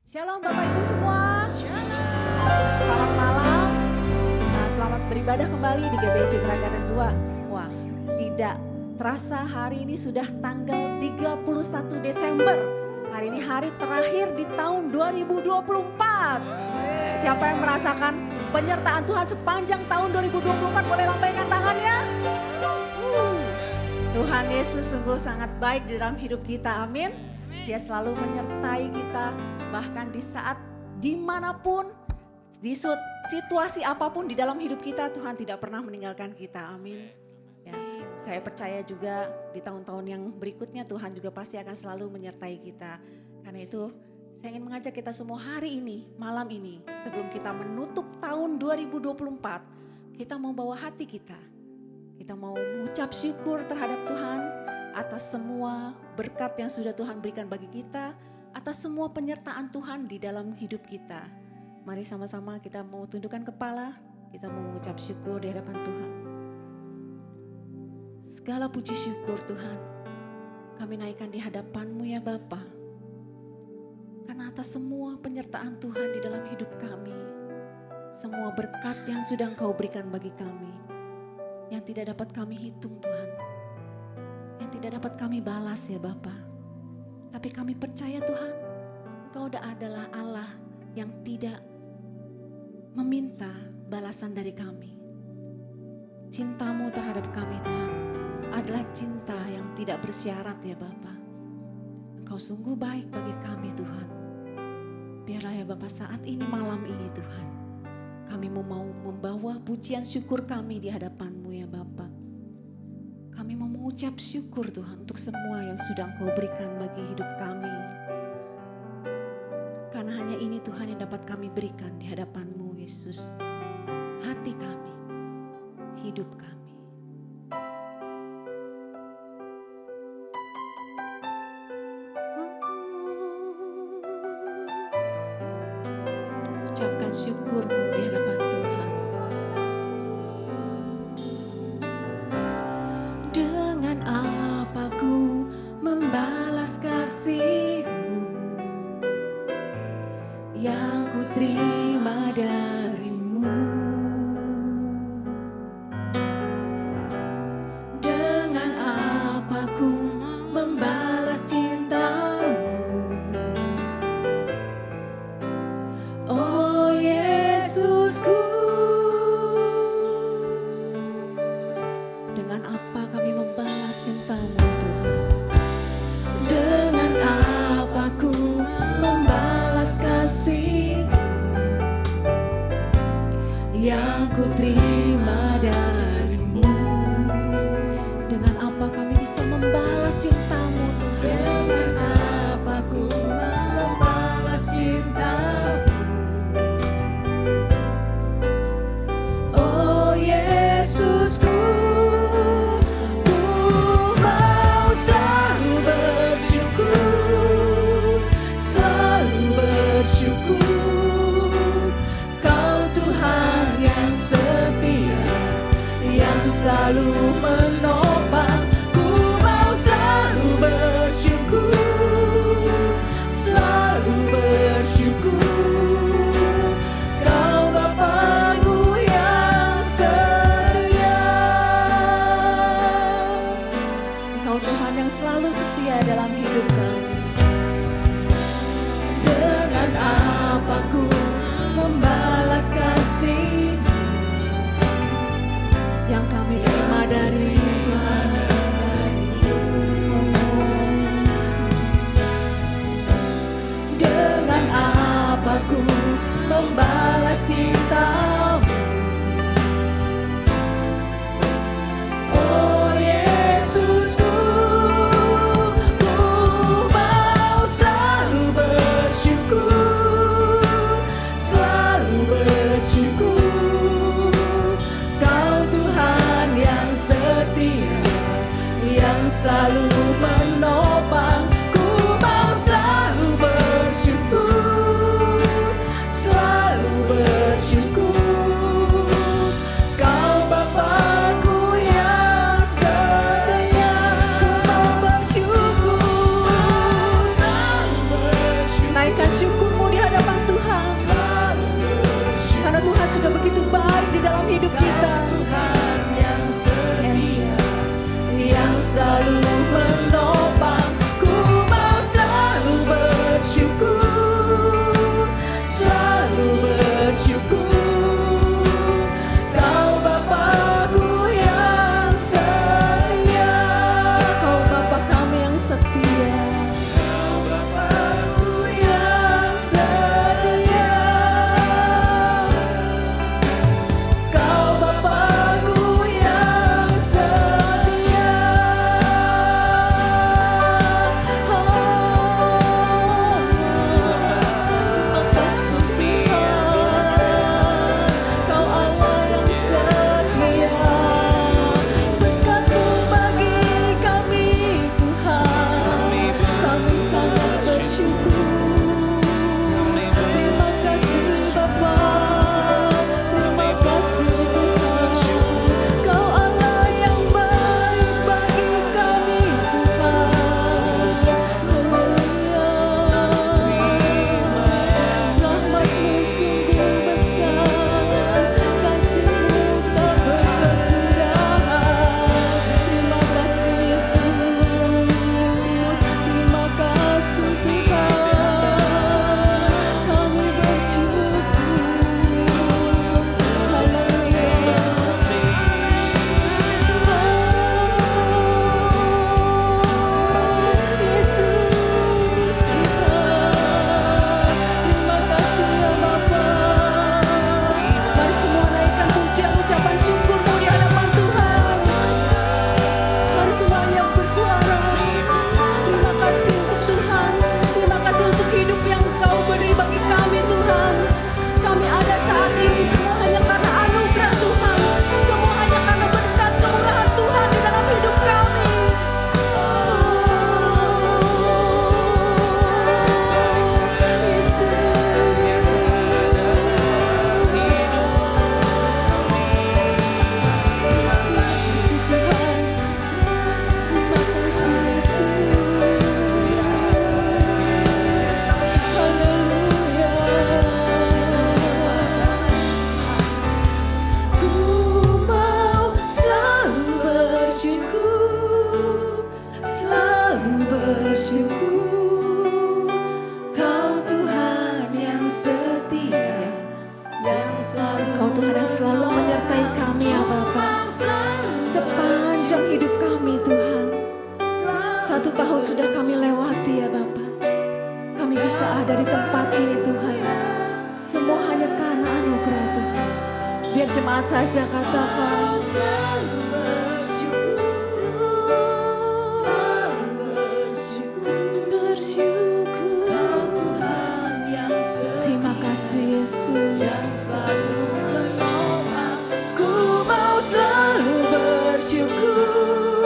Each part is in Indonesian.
Shalom Bapak Ibu semua. Selamat malam. Selamat beribadah kembali di GBC Keraganan 2. Wah, tidak terasa hari ini sudah tanggal 31 Desember. Hari ini hari terakhir di tahun 2024. Siapa yang merasakan penyertaan Tuhan sepanjang tahun 2024 boleh lambaikan tangannya. Tuhan Yesus sungguh sangat baik di dalam hidup kita, amin. Dia selalu menyertai kita bahkan di saat dimanapun, di situasi apapun di dalam hidup kita, Tuhan tidak pernah meninggalkan kita, amin. Ya, saya percaya juga di tahun-tahun yang berikutnya Tuhan juga pasti akan selalu menyertai kita. Karena itu saya ingin mengajak kita semua hari ini, malam ini, sebelum kita menutup tahun 2024, kita mau bawa hati kita. Kita mau mengucap syukur terhadap Tuhan atas semua berkat yang sudah Tuhan berikan bagi kita, atas semua penyertaan Tuhan di dalam hidup kita. Mari sama-sama kita mau tundukkan kepala, kita mau mengucap syukur di hadapan Tuhan. Segala puji syukur Tuhan, kami naikkan di hadapan-Mu ya Bapa. Karena atas semua penyertaan Tuhan di dalam hidup kami, semua berkat yang sudah Engkau berikan bagi kami, yang tidak dapat kami hitung Tuhan, yang tidak dapat kami balas ya Bapa. Tapi kami percaya Tuhan, Engkau adalah Allah yang tidak meminta balasan dari kami. Cinta-Mu terhadap kami Tuhan adalah cinta yang tidak bersyarat ya Bapa. Engkau sungguh baik bagi kami Tuhan. Biarlah ya Bapa saat ini malam ini Tuhan, kami mau membawa pujian syukur kami di hadapan-Mu ya Bapa. Kami mau mengucap syukur Tuhan untuk semua yang sudah Engkau berikan bagi hidup kami. Karena hanya ini Tuhan yang dapat kami berikan di hadapan-Mu Yesus. Hati kami, hidup kami. Ucapkan syukur-Mu di hadapan Tuhan. Dengan apa ku membalas kasih-Mu yang ku terima dari-Mu? Dengan apa ku membalas cinta-Mu? Oh Yesusku, dengan apa kami membalas cinta-Mu Tuhan? Dengan apa ku membalas kasih-Mu yang ku terima dari-Mu? Dengan apa kami bisa membalas cinta-Mu Tuhan? Dengan apa ku membalas cinta-Mu? Oh Yesusku, ku mau selalu bersyukur, selalu bersyukur. Kau Tuhan yang setia, yang selalu menopang. Ku mau selalu bersyukur, selalu bersyukur. Kau Bapa-Ku yang setia. Engkau Tuhan yang selalu setia dalam hidup kami. Dengan apa ku membalas kasih yang kami terima dari Tuhan. Dengan apa ku membalas cinta-Mu? Oh Yesusku, ku mau selalu bersyukur, selalu bersyukur. Kau Tuhan yang setia, yang selalu menopang. Ku mau selalu bersyukur, selalu bersyukur. hidup kita. Tuhan yang setia, Yang selalu menopang, ku mau selalu bersyukur, selalu bersyukur. Kau Bapa-Ku yang setia, Kau Bapa kami yang setia, Kau Bapa-Ku yang setia, Kau Bapa-Ku yang setia. Terima kasih Tuhan, Kau Allah yang setia. Berkat-Mu bagi kami Tuhan, kami sangat bersyukur. Terima kasih Bapa, terima kasih Tuhan. Kau Allah yang baik bagi kami Tuhan. Haleluya. Rahmat-Mu sungguh besar, kasih-Mu tak berkesudahan. Terima kasih Yesus, terima kasih Tuhan. Kami bersyukur. Terima kasih ya Bapa. Mari semua naikkan pujian ucapan syukur-Mu di hadapan Tuhan. Mari semuanya bersuara. Terima kasih untuk Tuhan. Terima kasih untuk hidup yang Kau beri bagi kami Tuhan. Kami ada saat ini semua hanya karena anugerah Tuhan. Semua hanya karena berkat kemurahan Tuhan di dalam hidup kami. Yesus, Tuhan. Terima kasih Yesus. Haleluya. Ku mau selalu bersyukur, selalu bersyukur. Kau Tuhan yang setia, Kau Tuhan yang selalu menyertai kami ya Bapa. Sepanjang hidup kami Tuhan. 1 tahun sudah kami lewati ya Bapa. Kami bisa ada di tempat ini Tuhan. Semua hanya karena anugerah Tuhan. Biar jemaat saja katakan selalu bersyukur, selalu bersyukur. Kau Tuhan yang setia. Terima kasih Yesus yang selalu menolong. Ku mau selalu bersyukur,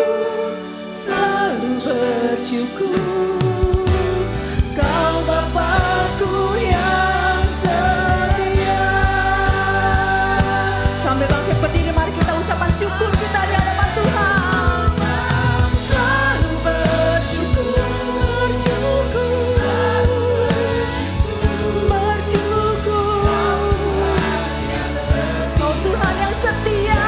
selalu bersyukur. Kau Bapa-Ku yang setia. Sambil bangkit berdiri, mari kita ucapan syukur kita di hadapan Tuhan. Selalu bersyukur, bersyukur, selalu bersyukur. Kau Tuhan yang setia.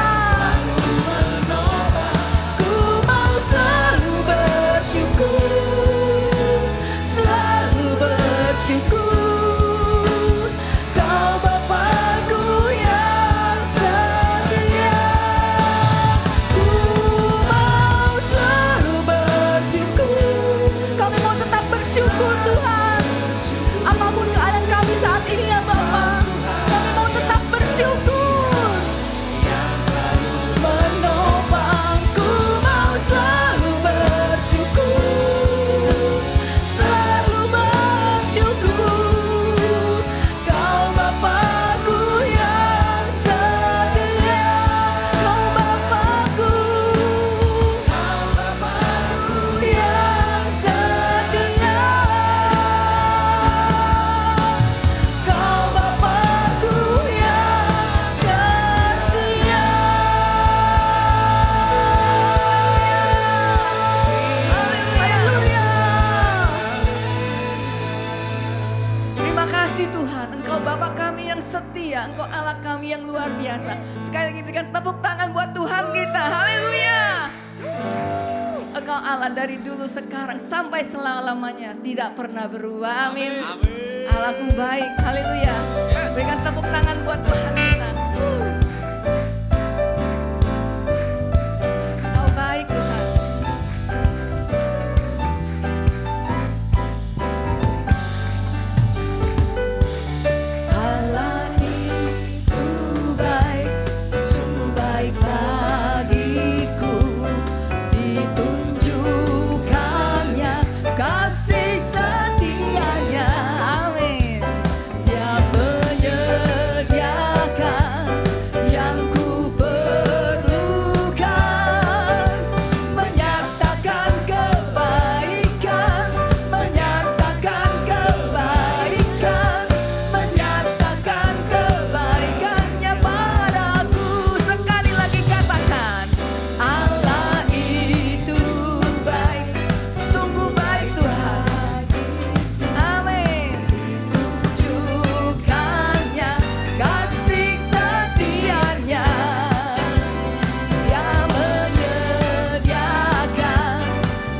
Ku mau selalu bersyukur, selalu bersyukur. Kau Bapa-Ku yang setia. Ku mau selalu bersyukur. Kami mau tetap bersyukur Tuhan. Apapun keadaan kami saat ini ya Bapa, kami mau tetap bersyukur. Menopang, ku mau selalu bersyukur, selalu bersyukur. Kau Bapa-Ku yang setia, Kau Bapa-Ku yang setia, Kau Bapa-Ku yang setia. Haleluya. Terima kasih Tuhan, Engkau Bapa kami yang setia, Engkau Allah kami yang luar biasa. Sekali lagi berikan tepuk tangan buat Tuhan kita. Haleluya. Engkau Allah dari dulu, sekarang, sampai selama-lamanya, tidak pernah berubah. Amin. Allahku baik. Haleluya. Berikan tepuk tangan buat Tuhan kita. Engkau baik Tuhan. Allah itu baik, sungguh baik bagiku. Ditunjukkannya kasih setianya. Amin. Dia menyediakan yang ku perlukan, menyatakan kebaikan, menyatakan kebaikan, menyatakan kebaikannya padaku. Sekali lagi katakan, Allah itu baik, sungguh baik Tuhan. Amin. Tunjukkannya kasih setianya. Dia menyediakan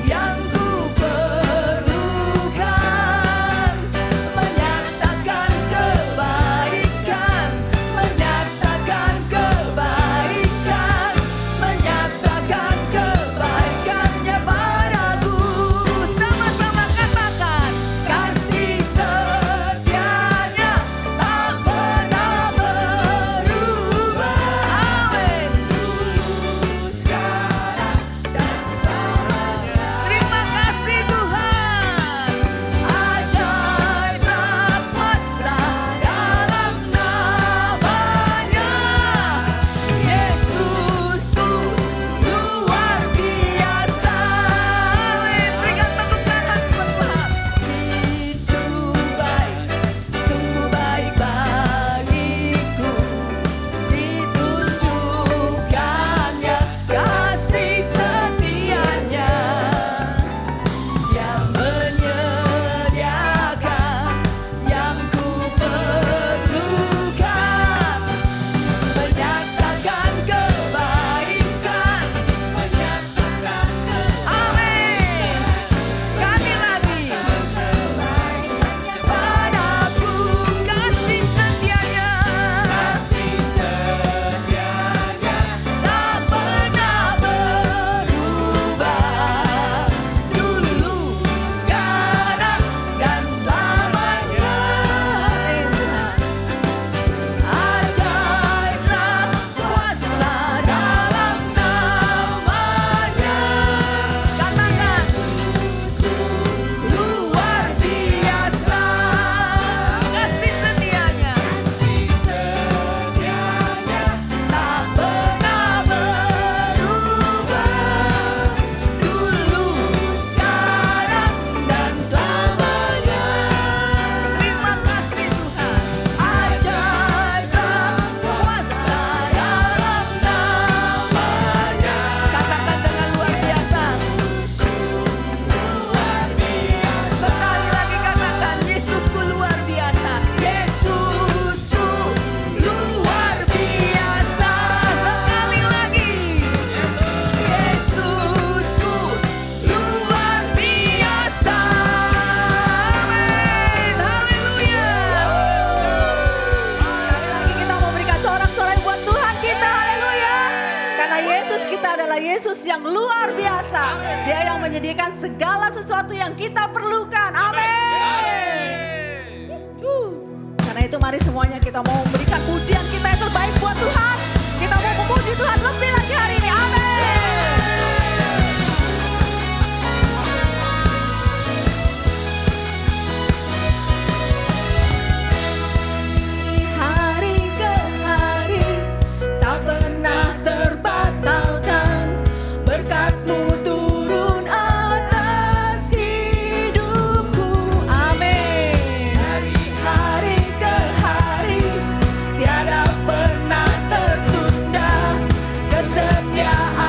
yang ku perlukan, menyatakan kebaikan, menyatakan kebaikan, menyatakan kebaikannya padaku. Sama-sama katakan, kasih setianya tak pernah berubah. Amin. Dulu, sekarang, dan selamanya. Terima kasih Tuhan. Ajaiblah kuasa dalam namanya. Yesusku luar biasa. Amin. Berikan tepuk tangan buat Tuhan. Itu baik, sungguh baik bagiku. Ditunjukkannya kasih setianya. Dia menyediakan yang ku perlukan, menyatakan kebaikan, menyatakan amin. Kami lagi padaku kasih setianya, kasih setianya tak pernah berubah. Dulu, sekarang, dan selamanya. Ajaiblah kuasa dalam namanya. Katakan, luar biasa kasih setianya, tak pernah berubah. Dulu, sekarang, dan selamanya. Terima kasih Tuhan. Ajaiblah kuasa dalam namanya. Katakan dengan luar biasa. Sekali lagi katakan, Yesusku luar biasa. Yesusku luar biasa. Sekali lagi. Yesusku luar biasa. Amin. Haleluya. Sekali lagi kita mau berikan sorak-sorai buat Tuhan kita. Haleluya. Karena Yesus kita adalah Yesus yang luar biasa. Dia yang menyediakan segala sesuatu yang kita perlukan. Amin. Karena itu mari semuanya kita mau memberikan pujian kita yang terbaik buat Tuhan. Kita mau memuji Tuhan lebih lagi hari ini. Amin. Hari ke hari tak pernah terbatalkan, berkat-Mu turun atas hidupku. Amin. Hari ke hari tiada pernah tertunda, kesetiaan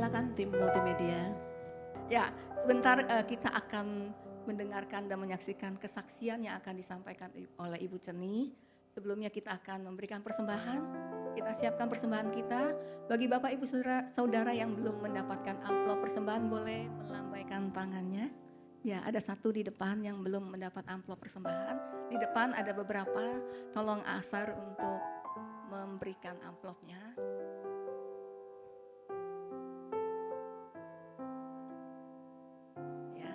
silakan tim multimedia. Ya, sebentar kita akan mendengarkan dan menyaksikan kesaksian yang akan disampaikan oleh Ibu Ceni. Sebelumnya kita akan memberikan persembahan. Kita siapkan persembahan kita. Bagi Bapak Ibu Saudara yang belum mendapatkan amplop persembahan boleh melambaikan tangannya. Ya, ada satu di depan yang belum mendapat amplop persembahan. Di depan ada beberapa, tolong Asar untuk memberikan amplopnya. Ya.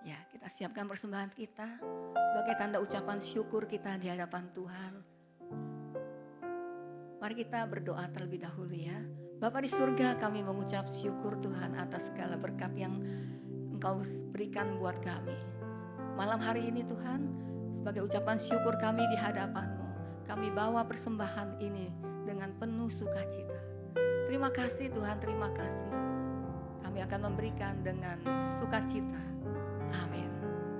Ya, kita siapkan persembahan kita sebagai tanda ucapan syukur kita di hadapan Tuhan. Mari kita berdoa terlebih dahulu ya. Bapa di surga, kami mengucap syukur Tuhan atas segala berkat yang Engkau berikan buat kami. Malam hari ini Tuhan, sebagai ucapan syukur kami di hadapan-Mu, kami bawa persembahan ini dengan penuh sukacita. Terima kasih Tuhan, terima kasih. Kami akan memberikan dengan sukacita. Amin.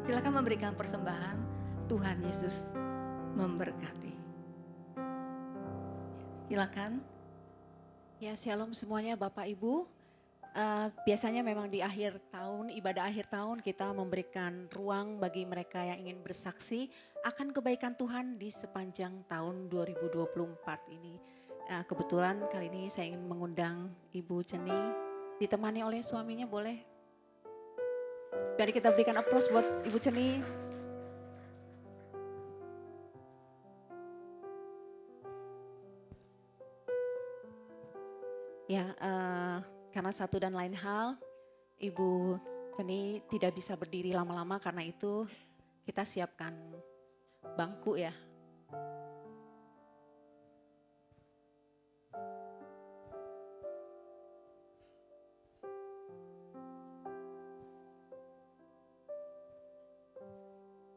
Silakan memberikan persembahan. Tuhan Yesus memberkati. Silakan. Ya, shalom semuanya Bapak Ibu. Biasanya memang di akhir tahun, ibadah akhir tahun kita memberikan ruang bagi mereka yang ingin bersaksi akan kebaikan Tuhan di sepanjang tahun 2024 ini. Kebetulan kali ini saya ingin mengundang Ibu Ceni, ditemani oleh suaminya, boleh? Biar kita berikan aplaus buat Ibu Ceni. Ya, karena satu dan lain hal, Ibu Ceni tidak bisa berdiri lama-lama, karena itu kita siapkan bangku ya.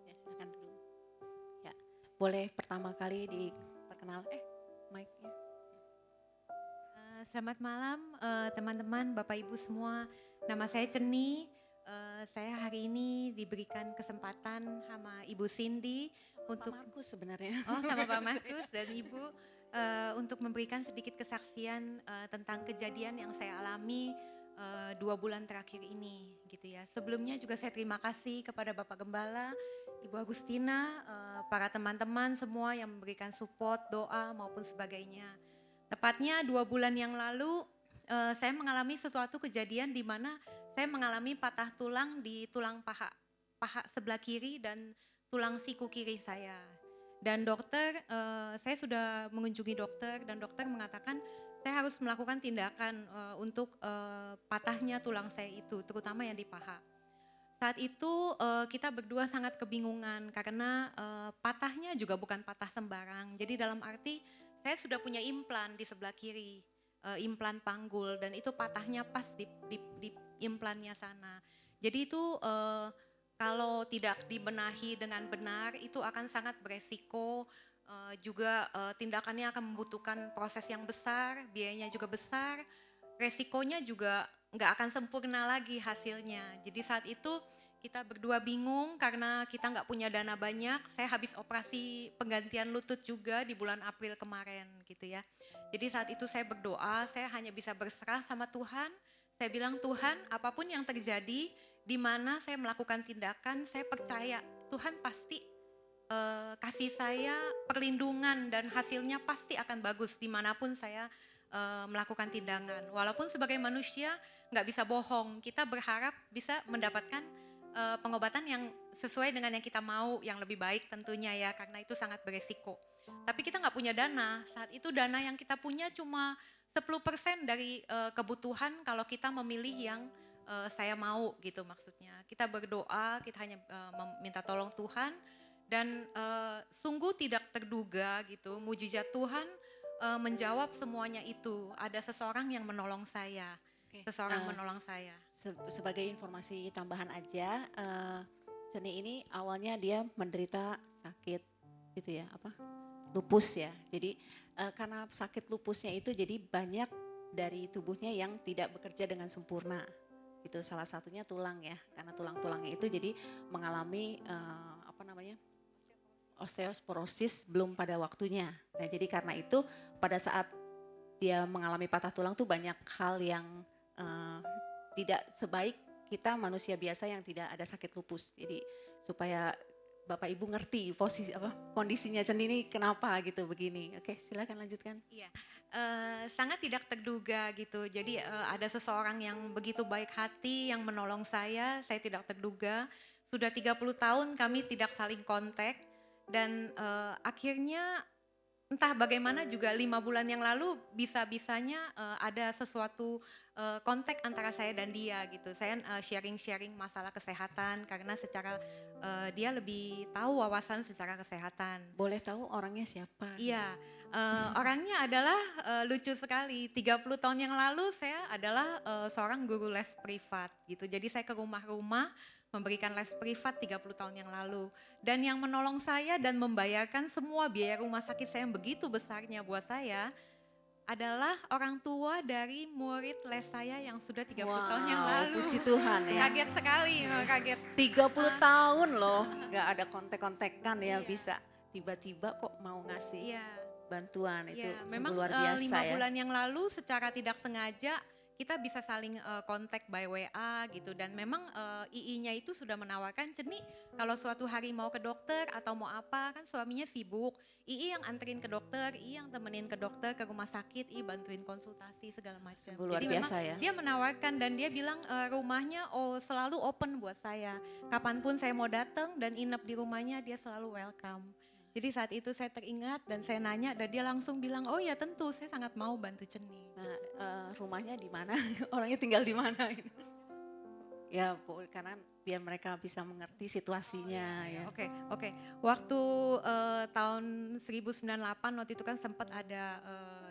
Ya, silakan dulu. Ya, boleh pertama kali diperkenalkan, mic-nya. Selamat malam teman-teman, Bapak Ibu semua. Nama saya Ceni. Saya hari ini diberikan kesempatan sama Ibu Cindy untuk Pak Markus sebenarnya. sama Pak Markus dan Ibu untuk memberikan sedikit kesaksian tentang kejadian yang saya alami 2 bulan terakhir ini gitu ya. Sebelumnya juga saya terima kasih kepada Bapak Gembala, Ibu Agustina, para teman-teman semua yang memberikan support, doa maupun sebagainya. Tepatnya 2 bulan yang lalu saya mengalami suatu kejadian di mana saya mengalami patah tulang di tulang paha sebelah kiri dan tulang siku kiri saya. Dan dokter, saya sudah mengunjungi dokter dan dokter mengatakan saya harus melakukan tindakan untuk patahnya tulang saya itu, terutama yang di paha. Saat itu kita berdua sangat kebingungan karena patahnya juga bukan patah sembarang. Jadi dalam arti saya sudah punya implan di sebelah kiri, implan panggul, dan itu patahnya pas di implannya sana. Jadi itu kalau tidak dibenahi dengan benar itu akan sangat beresiko, juga tindakannya akan membutuhkan proses yang besar, biayanya juga besar, resikonya juga nggak akan sempurna lagi hasilnya. Jadi saat itu kita berdua bingung karena kita nggak punya dana banyak. Saya habis operasi penggantian lutut juga di bulan April kemarin gitu ya. Jadi saat itu saya berdoa, saya hanya bisa berserah sama Tuhan. Saya bilang, Tuhan, apapun yang terjadi, di mana saya melakukan tindakan, saya percaya Tuhan pasti kasih saya perlindungan dan hasilnya pasti akan bagus dimanapun saya melakukan tindakan. Walaupun sebagai manusia nggak bisa bohong, kita berharap bisa mendapatkan pengobatan yang sesuai dengan yang kita mau, yang lebih baik tentunya ya, karena itu sangat beresiko. Tapi kita nggak punya dana, saat itu dana yang kita punya cuma 10% dari kebutuhan kalau kita memilih yang saya mau gitu maksudnya. Kita berdoa, kita hanya meminta tolong Tuhan dan sungguh tidak terduga gitu, mujizat Tuhan menjawab semuanya itu. Ada seseorang yang menolong saya. Menolong saya. Sebagai informasi tambahan aja, Ceni ini awalnya dia menderita sakit gitu ya, lupus ya. Jadi karena sakit lupusnya itu jadi banyak dari tubuhnya yang tidak bekerja dengan sempurna. Itu salah satunya tulang ya, karena tulang-tulangnya itu jadi mengalami osteosporosis belum pada waktunya. Nah, jadi karena itu pada saat dia mengalami patah tulang tuh banyak hal yang tidak sebaik kita manusia biasa yang tidak ada sakit lupus. Jadi supaya Bapak Ibu ngerti kondisinya Cendi ini kenapa gitu begini. Oke, silakan lanjutkan. Iya, sangat tidak terduga gitu. Jadi ada seseorang yang begitu baik hati yang menolong saya tidak terduga. Sudah 30 tahun kami tidak saling kontak dan akhirnya entah bagaimana juga 5 bulan yang lalu bisa-bisanya ada sesuatu kontak antara saya dan dia gitu. Saya sharing-sharing masalah kesehatan karena secara dia lebih tahu wawasan secara kesehatan. Boleh tahu orangnya siapa? Iya, orangnya adalah lucu sekali. 30 tahun yang lalu saya adalah seorang guru les privat gitu. Jadi saya ke rumah-rumah memberikan les privat 30 tahun yang lalu. Dan yang menolong saya dan membayarkan semua biaya rumah sakit saya yang begitu besarnya buat saya adalah orang tua dari murid les saya yang sudah 30 tahun yang lalu. Puji Tuhan ya. Kaget sekali, kaget. 30 tahun loh, nggak ada kontek-kontekan ya, Iya. bisa tiba-tiba kok mau ngasih Iya. bantuan itu Ya, sungguh memang luar biasa 5 ya. bulan yang lalu secara tidak sengaja kita bisa saling kontak by WA gitu dan memang II-nya itu sudah menawarkan Ceni kalau suatu hari mau ke dokter atau mau apa kan suaminya sibuk. II yang anterin ke dokter, II yang temenin ke dokter ke rumah sakit, II bantuin konsultasi segala macam. Sungguh luar Jadi biasa memang ya. dia menawarkan dan dia bilang rumahnya selalu open buat saya. Kapanpun saya mau datang dan inap di rumahnya dia selalu welcome. Jadi saat itu saya teringat dan saya nanya dan dia langsung bilang, oh ya tentu saya sangat mau bantu Ceni. Nah, rumahnya di mana? Orangnya tinggal di mana? Ya, karena biar mereka bisa mengerti situasinya ya. Oke. Waktu tahun 1998 waktu itu kan sempat ada,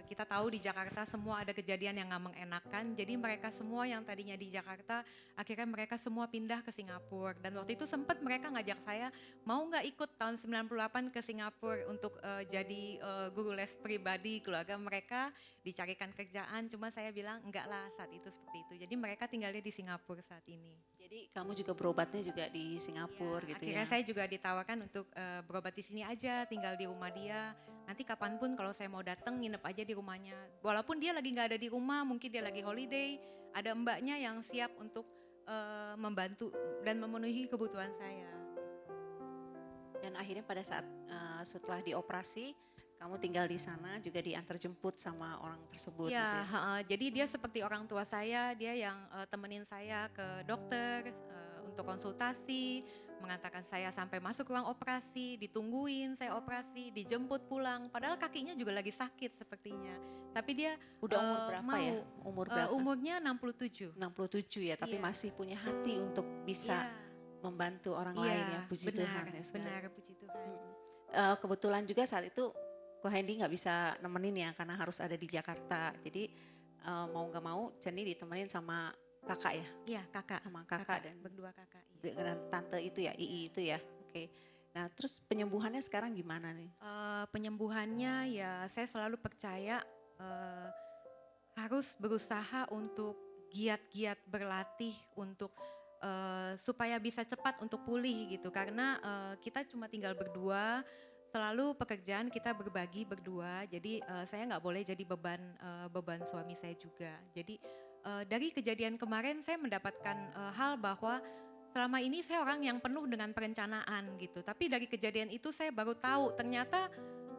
kita tahu di Jakarta semua ada kejadian yang nggak mengenakan. Jadi mereka semua yang tadinya di Jakarta, akhirnya mereka semua pindah ke Singapura. Dan waktu itu sempat mereka ngajak saya, mau nggak ikut tahun 98 ke Singapura untuk jadi guru les pribadi keluarga mereka, dicarikan kerjaan. Cuma saya bilang enggak lah saat itu seperti itu. Jadi mereka tinggalnya di Singapura saat ini. Jadi kamu juga berobatnya juga di Singapura gitu Akhirnya ya. saya juga ditawarkan untuk berobat di sini aja, tinggal di rumah dia. Nanti kapanpun kalau saya mau datang nginep aja di rumahnya. Walaupun dia lagi nggak ada di rumah, mungkin dia lagi holiday, ada mbaknya yang siap untuk membantu dan memenuhi kebutuhan saya. Dan akhirnya pada saat setelah dioperasi, kamu tinggal di sana juga diantar jemput sama orang tersebut. Iya, gitu ya. jadi dia seperti orang tua saya, dia yang temenin saya ke dokter untuk konsultasi, mengantarkan saya sampai masuk ruang operasi, ditungguin saya operasi, dijemput pulang. Padahal kakinya juga lagi sakit sepertinya. Tapi dia Udah umur berapa mau. ya? Umur berapa? Umurnya 67. 67 ya, tapi Iya. masih punya hati untuk bisa Iya, membantu orang iya, lain ya, puji benar, Tuhan ya. sekali. benar, puji Tuhan. Kebetulan juga saat itu Ko Hendy nggak bisa nemenin ya karena harus ada di Jakarta. Jadi mau nggak mau Ceni ditemenin sama kakak ya, Iya, kakak. sama kakak dan berdua kakak. Iya. dengan tante itu ya, II itu ya. Oke. Nah terus penyembuhannya sekarang gimana nih? Penyembuhannya ya saya selalu percaya harus berusaha untuk giat-giat berlatih untuk supaya bisa cepat untuk pulih gitu karena kita cuma tinggal berdua, selalu pekerjaan kita berbagi berdua, jadi saya nggak boleh jadi beban suami saya juga. Jadi dari kejadian kemarin saya mendapatkan hal bahwa selama ini saya orang yang penuh dengan perencanaan gitu, tapi dari kejadian itu saya baru tahu ternyata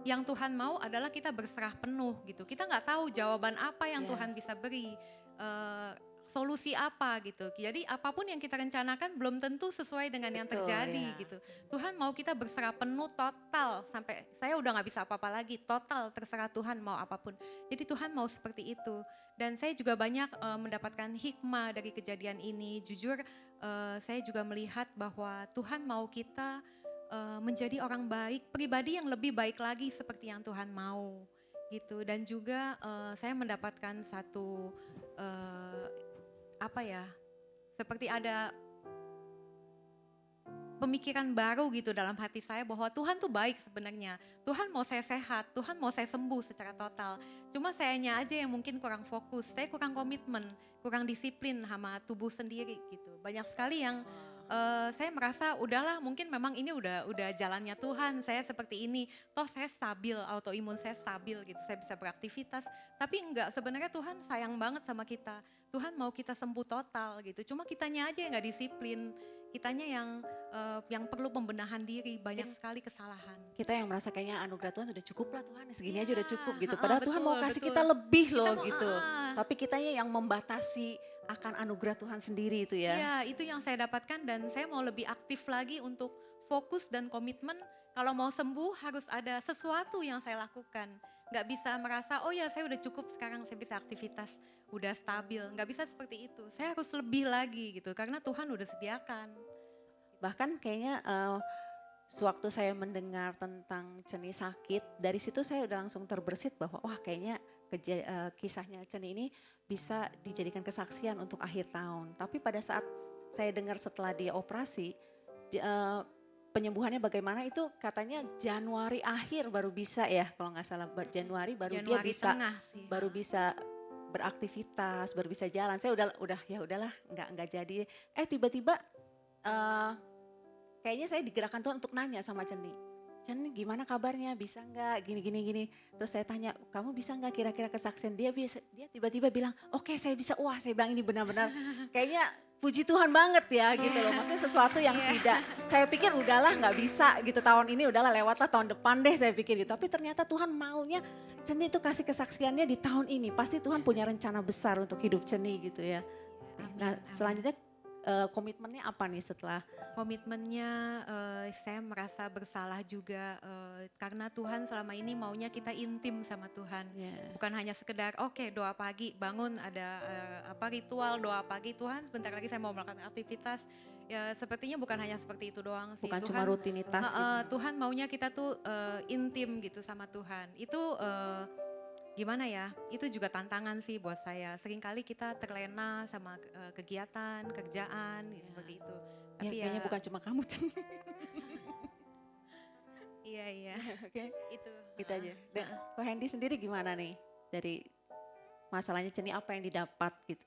yang Tuhan mau adalah kita berserah penuh gitu. Kita nggak tahu jawaban apa yang Tuhan Yes. bisa beri, solusi apa gitu. Jadi apapun yang kita rencanakan belum tentu sesuai dengan yang Betul, terjadi ya. gitu. Tuhan mau kita berserah penuh total sampai saya udah nggak bisa apa-apa lagi, total terserah Tuhan mau apapun. Jadi Tuhan mau seperti itu. Dan saya juga banyak mendapatkan hikmah dari kejadian ini. Jujur saya juga melihat bahwa Tuhan mau kita menjadi orang baik, pribadi yang lebih baik lagi seperti yang Tuhan mau gitu. Dan juga saya mendapatkan satu seperti ada pemikiran baru gitu dalam hati saya bahwa Tuhan tuh baik sebenarnya. Tuhan mau saya sehat, Tuhan mau saya sembuh secara total. Cuma sayanya aja yang mungkin kurang fokus, saya kurang komitmen, kurang disiplin sama tubuh sendiri gitu. Banyak sekali yang saya merasa udahlah mungkin memang ini udah jalannya Tuhan, saya seperti ini. Toh saya stabil, autoimun saya stabil gitu, saya bisa beraktivitas. Tapi enggak, sebenarnya Tuhan sayang banget sama kita. Tuhan mau kita sembuh total gitu, cuma kitanya aja yang gak disiplin. Kitanya yang perlu pembenahan diri, banyak sekali kesalahan. Kita yang merasa kayaknya anugerah Tuhan sudah cukup lah Tuhan, segini aja Iya, udah cukup gitu. Padahal Tuhan mau kasih betul. kita lebih Kita loh mau, gitu. Tapi kitanya yang membatasi akan anugerah Tuhan sendiri itu ya. Iya, itu yang saya dapatkan dan saya mau lebih aktif lagi untuk fokus dan komitmen. Kalau mau sembuh harus ada sesuatu yang saya lakukan. Nggak bisa merasa, oh ya saya udah cukup sekarang saya bisa aktivitas, udah stabil. Nggak bisa seperti itu, saya harus lebih lagi gitu karena Tuhan udah sediakan. Bahkan kayaknya sewaktu saya mendengar tentang Ceni sakit, dari situ saya udah langsung terbersit bahwa wah kayaknya kisahnya Ceni ini bisa dijadikan kesaksian untuk akhir tahun. Tapi pada saat saya dengar setelah dia operasi, penyembuhannya bagaimana itu katanya Januari akhir baru bisa ya, kalau nggak salah Januari baru dia bisa tengah sih. baru bisa beraktivitas, baru bisa jalan. Saya udah ya udahlah nggak jadi. Tiba-tiba kayaknya saya digerakkan Tuhan untuk nanya sama Ceni. Ceni gimana kabarnya, bisa nggak gini. Terus saya tanya, kamu bisa nggak kira-kira kesaksian dia tiba-tiba bilang, oke saya bisa. Wah saya bilang ini benar-benar kayaknya puji Tuhan banget ya gitu loh. Maksudnya sesuatu yang tidak, saya pikir udahlah nggak bisa gitu tahun ini udahlah lewatlah tahun depan deh saya pikir gitu. Tapi ternyata Tuhan maunya Ceni itu kasih kesaksiannya di tahun ini. Pasti Tuhan punya rencana besar untuk hidup Ceni gitu ya. Nah selanjutnya komitmennya apa nih setelah? Komitmennya saya merasa bersalah juga karena Tuhan selama ini maunya kita intim sama Tuhan. Bukan hanya sekedar oke, doa pagi bangun ada ritual doa pagi, Tuhan bentar lagi saya mau melakukan aktivitas. Ya sepertinya bukan hanya seperti itu doang sih. Bukan Tuhan, cuma rutinitas gitu. Tuhan maunya kita tuh intim gitu sama Tuhan. Itu gimana ya, itu juga tantangan sih buat saya. Seringkali kita terlena sama kegiatan, kerjaan seperti itu. Tapi Kayaknya bukan cuma kamu Ceni. Iya. Oke. Itu aja. Dan Ko Hendy sendiri gimana nih dari masalahnya Ceni, apa yang didapat gitu?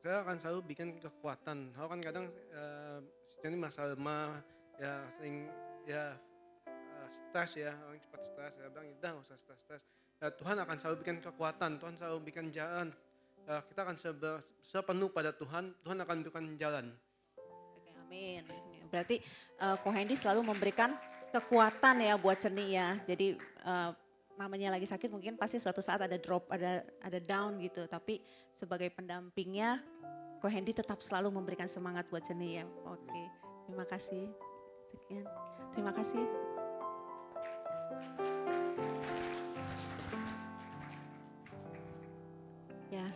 Saya akan selalu bikin kekuatan. Kalau kan kadang Ceni masalah lemah, ya sering ya stres ya, orang cepat stres. Saya bilang udah nggak usah stres. Ya, Tuhan akan selalu bikin kekuatan, Tuhan selalu bikin jalan. Kita akan sepenuh pada Tuhan, Tuhan akan berikan jalan. Oke, amin. Berarti Ko Hendy selalu memberikan kekuatan ya buat Ceni ya. Jadi namanya lagi sakit mungkin pasti suatu saat ada drop, ada down gitu. Tapi sebagai pendampingnya Ko Hendy tetap selalu memberikan semangat buat Ceni ya. Oke, terima kasih. Sekian, terima kasih. Ya,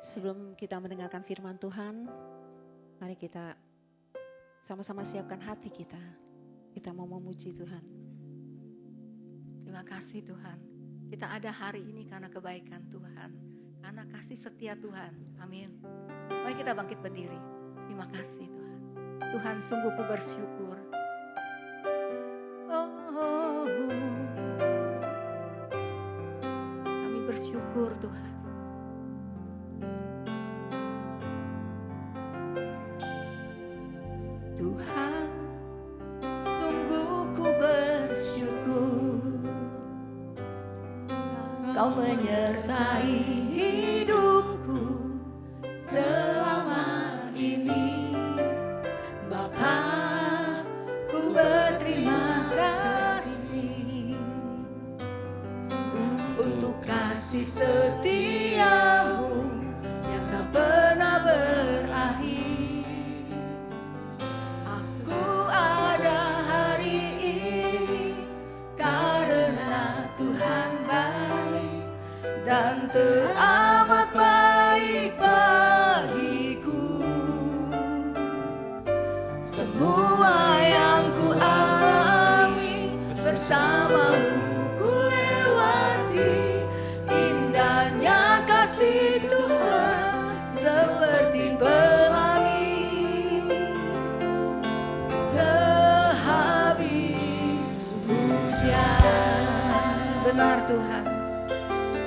sebelum kita mendengarkan firman Tuhan, mari kita sama-sama siapkan hati kita. Kita mau memuji Tuhan. Terima kasih Tuhan. Kita ada hari ini karena kebaikan Tuhan. Karena kasih setia Tuhan. Amin. Mari kita bangkit berdiri. Terima kasih Tuhan. Tuhan sungguh ku bersyukur. Kami bersyukur Tuhan. Tuhan, sungguh ku bersyukur Kau menyertai hidupku selama ini. Bapa, ku berterima kasih untuk kasih setiamu yang tak pernah berakhir. Aku ada hari ini karena Tuhan baik dan teramat baik bagiku. Semua yang ku alami bersamamu ku lewati. Indahnya kasih Tuhan seperti benar Tuhan.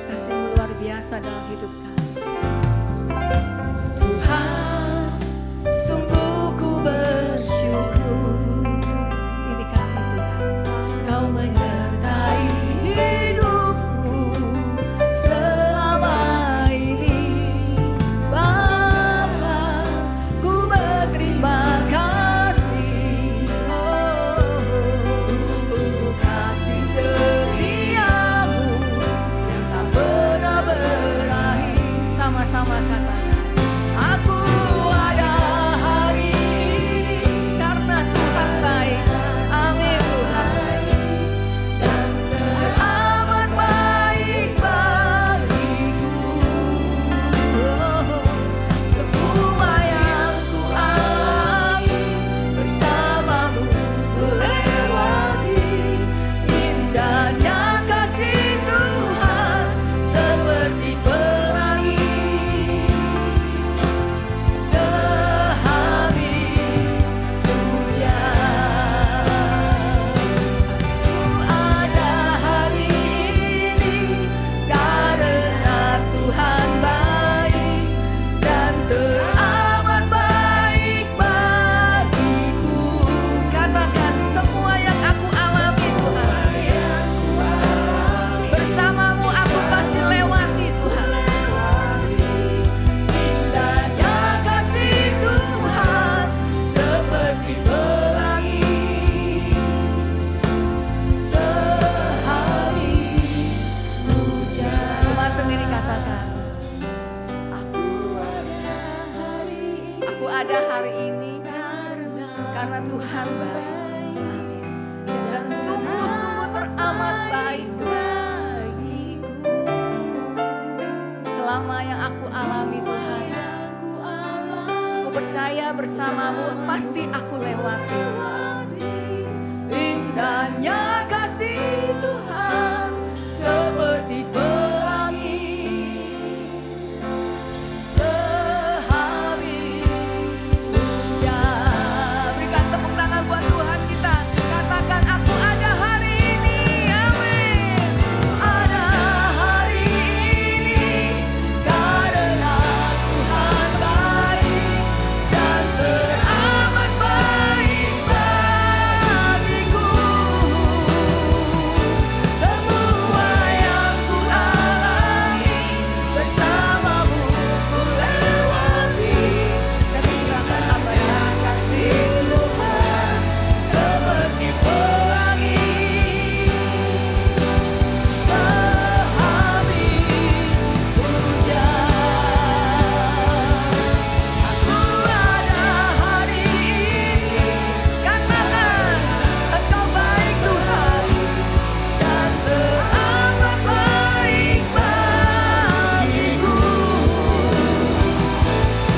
Kasih-Mu luar biasa dalam hidup kami. Tuhan, sungguh ku bersyukur. Ini kami Tuhan. Kau menyertai hidupku selama ini. Bapa, ku berterima kasih untuk kasih setiamu yang tak pernah berakhir. Sama-sama katakan. Aku ada hari ini Karena Tuhan baik. Amin Tuhan. dan teramat baik bagiku. Semua yang ku alami bersamamu ku lewati. Indahnya kasih Tuhan seperti pelangi. Sehabis hujan, ku ada hari ini karena Tuhan baik dan teramat baik bagiku. Katakan semua yang aku alami Tuhan. Bersamamu aku pasti lewati Tuhan. Indahnya kasih Tuhan seperti pelangi. Sehabis hujan, Tuhan sendiri katakan. aku ada hari ini Aku ada hari ini karena karena Tuhan baik. Amin. Dan sungguh-sungguh teramat baik Tuhan. bagiku. Selama yang aku alami Tuhan. Aku alami Aku percaya bersamamu pasti aku lewati. indahnya kasih Tuhan seperti pelangi. Sehabis hujan, Berikan tepuk tangan buat Tuhan kita. Katakan aku ada hari ini. Amin. ada hari ini karena Tuhan baik dan teramat baik bagiku. Semua yang ku alami bersamamu ku lewati. Saya persilakan apa ya? Kasih Tuhan seperti pelangi. Sehabis hujan, aku ada hari ini. Katakan engkau baik Tuhan. Dan teramat baik bagiku.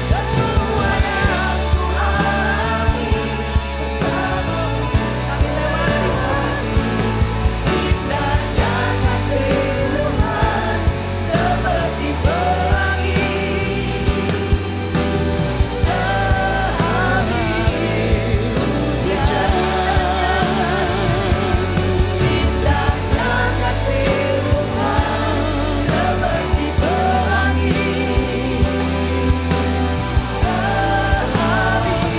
Semua yang ku alami bersamamu Kami lewati. indahnya kasih Tuhan seperti pelangi. Sehabis hujan, indahnya kasih Tuhan seperti pelangi. Sehabis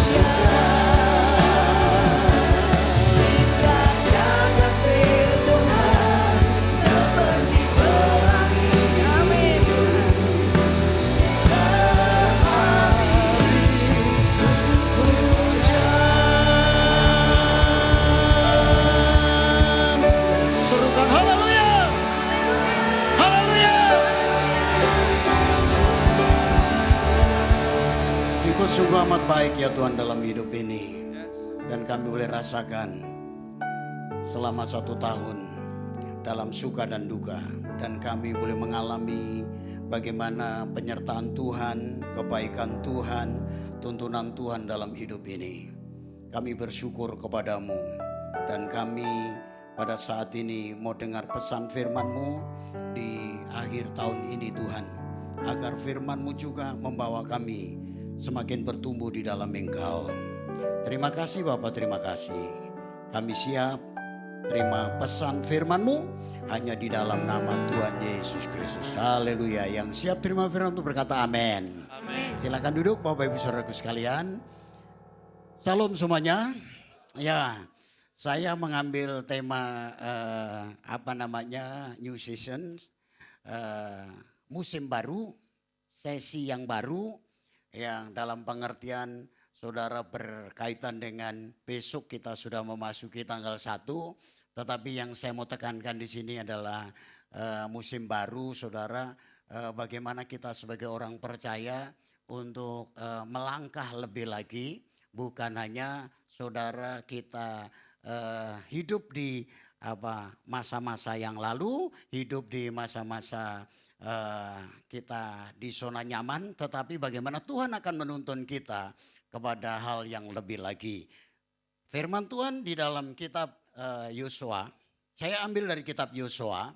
hujan, indahnya kasih Tuhan seperti pelangi. Amin. Serukan haleluya. Haleluya. Engkau sungguh amat baik ya Tuhan dalam hidup ini. Dan kami boleh rasakan selama 1 tahun dalam suka dan duka. Dan kami boleh mengalami bagaimana penyertaan Tuhan, kebaikan Tuhan, tuntunan Tuhan dalam hidup ini. Kami bersyukur kepadamu dan kami pada saat ini mau dengar pesan firman-Mu di akhir tahun ini Tuhan. Agar firman-Mu juga membawa kami semakin bertumbuh di dalam Engkau. Terima kasih Bapak, terima kasih. Kami siap terima pesan firman-Mu hanya di dalam nama Tuhan Yesus Kristus. Haleluya. Yang siap terima firman itu berkata amin. Silakan duduk Bapak Ibu Saudaraku sekalian. Salam semuanya. Ya, saya mengambil tema New Season, musim baru, sesi yang baru, yang dalam pengertian saudara berkaitan dengan besok kita sudah memasuki tanggal 1, tetapi yang saya mau tekankan di sini adalah musim baru, saudara, bagaimana kita sebagai orang percaya untuk melangkah lebih lagi, bukan hanya saudara kita hidup di masa-masa yang lalu, hidup di masa-masa kita di zona nyaman, tetapi bagaimana Tuhan akan menuntun kita kepada hal yang lebih lagi. Firman Tuhan di dalam kitab Yosua, saya ambil dari kitab Yosua,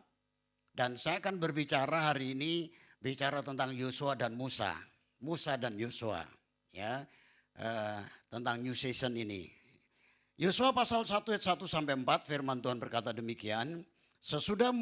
dan saya akan berbicara hari ini bicara tentang Yosua dan Musa dan Yosua, ya, tentang new season ini. Yosua pasal 1 ayat 1 sampai 4 firman Tuhan berkata demikian, sesudah